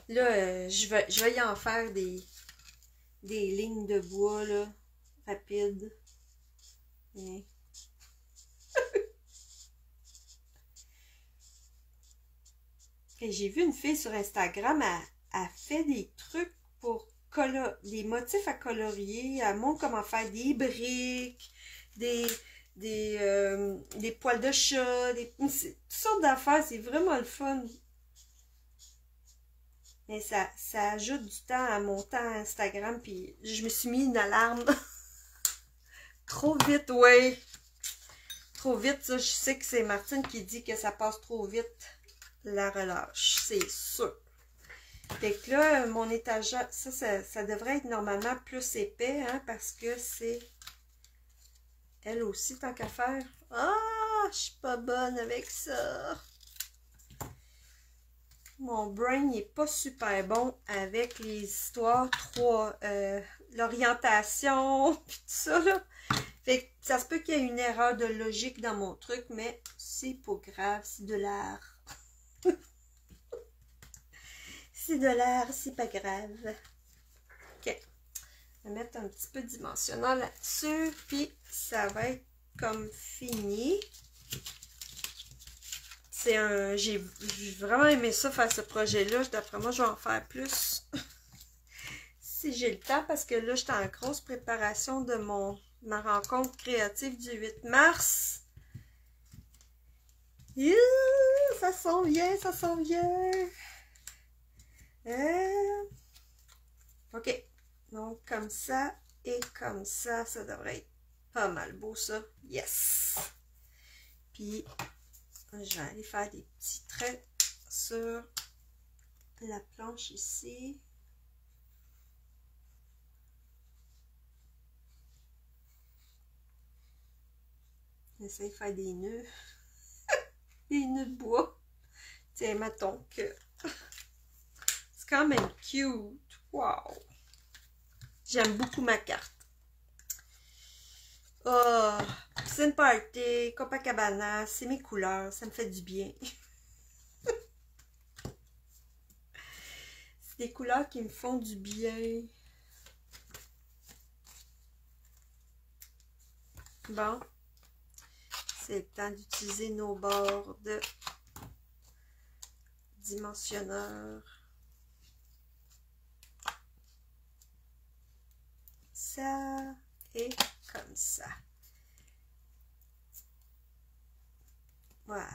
Là, je vais y en faire des lignes de bois, là, rapides. Et... j'ai vu une fille sur Instagram, elle fait des trucs pour des motifs à colorier. Elle montre comment faire des briques, des poils de chat, toutes sortes d'affaires. C'est vraiment le fun. Mais ça ajoute du temps à mon temps à Instagram, puis je me suis mis une alarme. Trop vite, ouais. Trop vite, ça, je sais que c'est Martine qui dit que ça passe trop vite, la relâche, c'est sûr. Fait que là, mon étagère, ça devrait être normalement plus épais, hein, parce que c'est elle aussi, tant qu'à faire. Ah, je suis pas bonne avec ça. Mon brain n'est pas super bon avec les histoires l'orientation, puis tout ça, là. Fait que ça se peut qu'il y ait une erreur de logique dans mon truc, mais c'est pas grave, c'est de l'art. C'est de l'art, c'est pas grave. Ok. Je vais mettre un petit peu de dimensionnant là-dessus, puis ça va être comme fini. J'ai vraiment aimé ça, faire ce projet-là. D'après moi, je vais en faire plus. Si j'ai le temps, parce que là, j'étais en grosse préparation de ma rencontre créative du 8 mars. Ça s'en vient, ça s'en vient. Ok. Donc, comme ça et comme ça devrait être pas mal beau, ça. Yes! Puis, je vais aller faire des petits traits sur la planche ici. J'essaie de faire des nœuds. Des nœuds de bois. Tiens, mettons que... c'est quand même cute. Wow! J'aime beaucoup ma carte. Oh, piscine party, Copacabana, c'est mes couleurs, ça me fait du bien. C'est des couleurs qui me font du bien. Bon, c'est le temps d'utiliser nos bords de dimensionneur. Ça et comme ça. Voilà.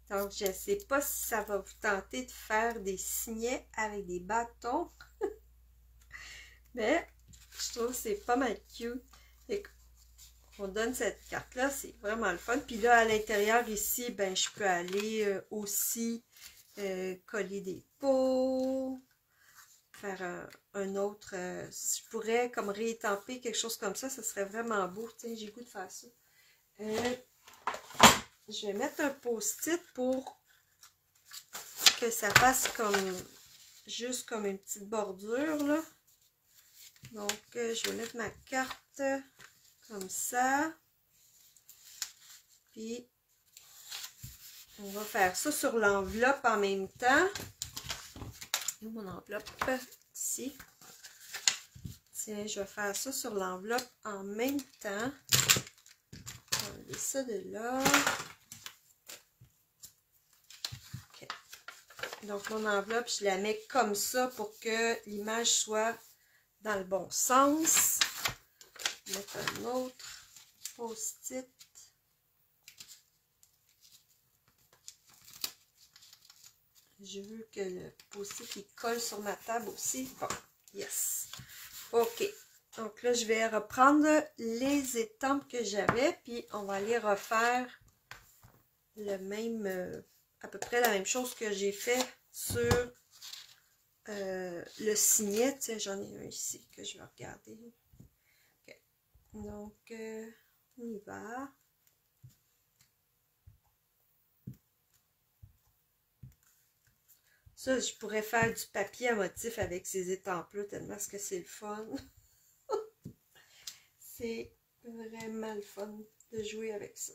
Donc, je ne sais pas si ça va vous tenter de faire des signets avec des bâtons. Mais je trouve que c'est pas mal cute. Et on donne cette carte-là, c'est vraiment le fun. Puis là, à l'intérieur ici, ben, je peux aller aussi coller des pots. Faire un autre, je pourrais comme réétamper quelque chose comme ça serait vraiment beau. Tiens, j'ai le goût de faire ça. Je vais mettre un post-it pour que ça fasse comme, juste comme une petite bordure, là. Donc, je vais mettre ma carte comme ça. Puis, on va faire ça sur l'enveloppe en même temps. Où mon enveloppe? Ici. Tiens, je vais faire ça sur l'enveloppe en même temps. On va enlever ça de là. OK. Donc, mon enveloppe, je la mets comme ça pour que l'image soit dans le bon sens. Je vais mettre un autre post-it. Je veux que le post-it il colle sur ma table aussi. Bon, yes. OK. Donc là, je vais reprendre les étampes que j'avais, puis on va aller refaire le même, à peu près la même chose que j'ai fait sur le signet. Tiens, j'en ai un ici que je vais regarder. OK. Donc, on y va. Ça, je pourrais faire du papier à motif avec ces étampes-là, tellement que c'est le fun. C'est vraiment le fun de jouer avec ça.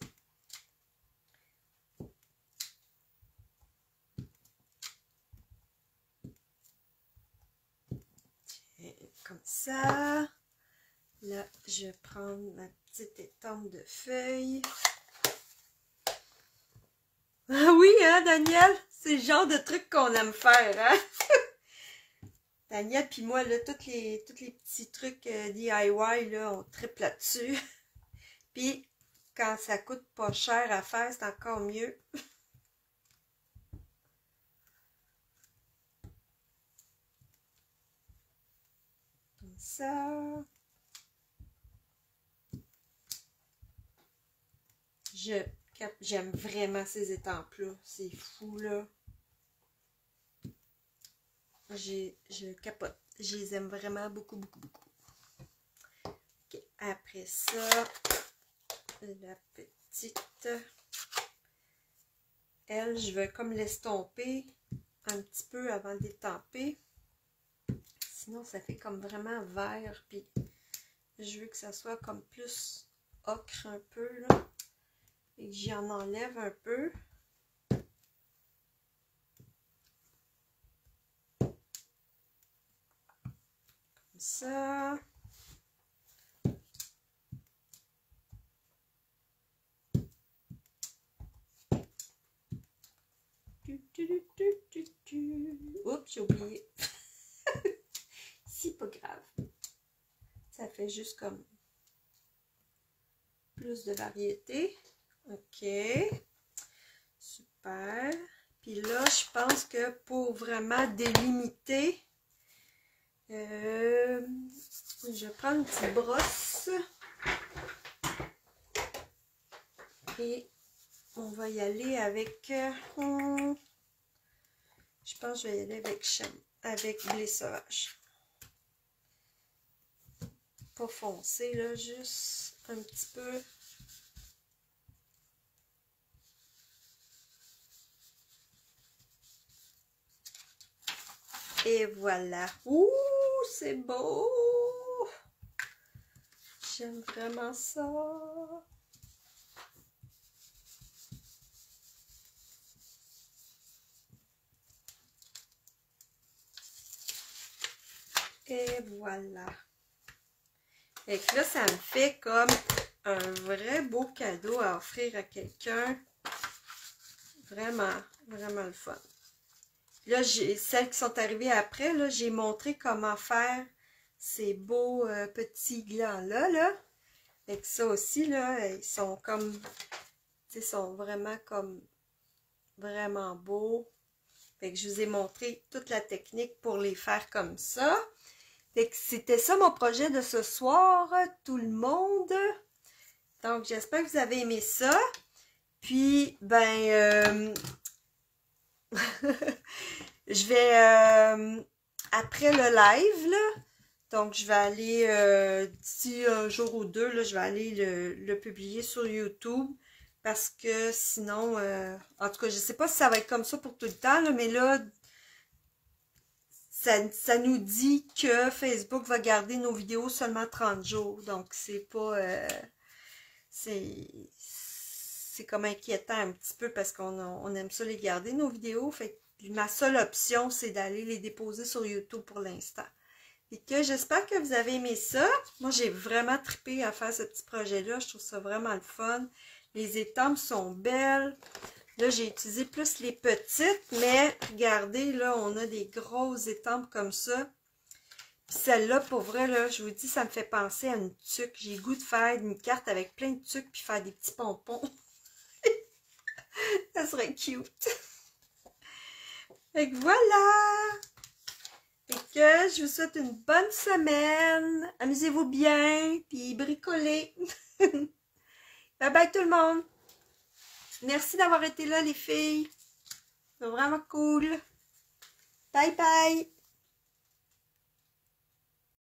Tiens, comme ça. Là, je vais prendre ma petite étampe de feuille. Ah oui, hein, Daniel? C'est le genre de truc qu'on aime faire, hein? Daniel puis moi, là, tous les petits trucs DIY, là, on triple là-dessus. Puis, quand ça coûte pas cher à faire, c'est encore mieux. Comme ça. J'aime vraiment ces étampes-là. C'est fou, là. Je capote. Je les aime vraiment beaucoup, beaucoup, beaucoup. Okay. Après ça, la petite, elle, je vais comme l'estomper un petit peu avant d'étamper. Sinon, ça fait comme vraiment vert. Puis, je veux que ça soit comme plus ocre un peu, là. Et que j'y en enlève un peu. Comme ça. Oups, j'ai oublié. C'est pas grave. Ça fait juste comme plus de variété. OK. Super. Puis là, je pense que pour vraiment délimiter, je prends une petite brosse. Et on va y aller avec... je pense que je vais y aller avec blé sauvage. Pas foncé, là, juste un petit peu. Et voilà. Ouh, c'est beau! J'aime vraiment ça. Et voilà. Et que là, ça me fait comme un vrai beau cadeau à offrir à quelqu'un. Vraiment, vraiment le fun. Là, celles qui sont arrivées après, là, j'ai montré comment faire ces beaux petits glands-là, là. Et que ça aussi, là, ils sont comme, tu sais, sont vraiment comme, vraiment beaux. Fait que je vous ai montré toute la technique pour les faire comme ça. Fait que c'était ça mon projet de ce soir, tout le monde. Donc, j'espère que vous avez aimé ça. Puis, ben, je vais, après le live, là, donc je vais aller, d'ici un jour ou deux, là, je vais aller le publier sur YouTube. Parce que sinon, en tout cas, je ne sais pas si ça va être comme ça pour tout le temps, là, mais là, ça nous dit que Facebook va garder nos vidéos seulement 30 jours. Donc, c'est pas... c'est comme inquiétant un petit peu parce qu'on aime ça les garder, nos vidéos. Fait que ma seule option, c'est d'aller les déposer sur YouTube pour l'instant. Et que j'espère que vous avez aimé ça. Moi, j'ai vraiment trippé à faire ce petit projet-là. Je trouve ça vraiment le fun. Les étampes sont belles. Là, j'ai utilisé plus les petites, mais regardez, là, on a des grosses étampes comme ça. Puis celle-là, pour vrai, là, je vous dis, ça me fait penser à une tuque. J'ai le goût de faire une carte avec plein de tuques puis faire des petits pompons. Ça serait cute. Fait que voilà! Fait que je vous souhaite une bonne semaine. Amusez-vous bien, puis bricolez. Bye bye tout le monde. Merci d'avoir été là les filles. C'est vraiment cool. Bye bye.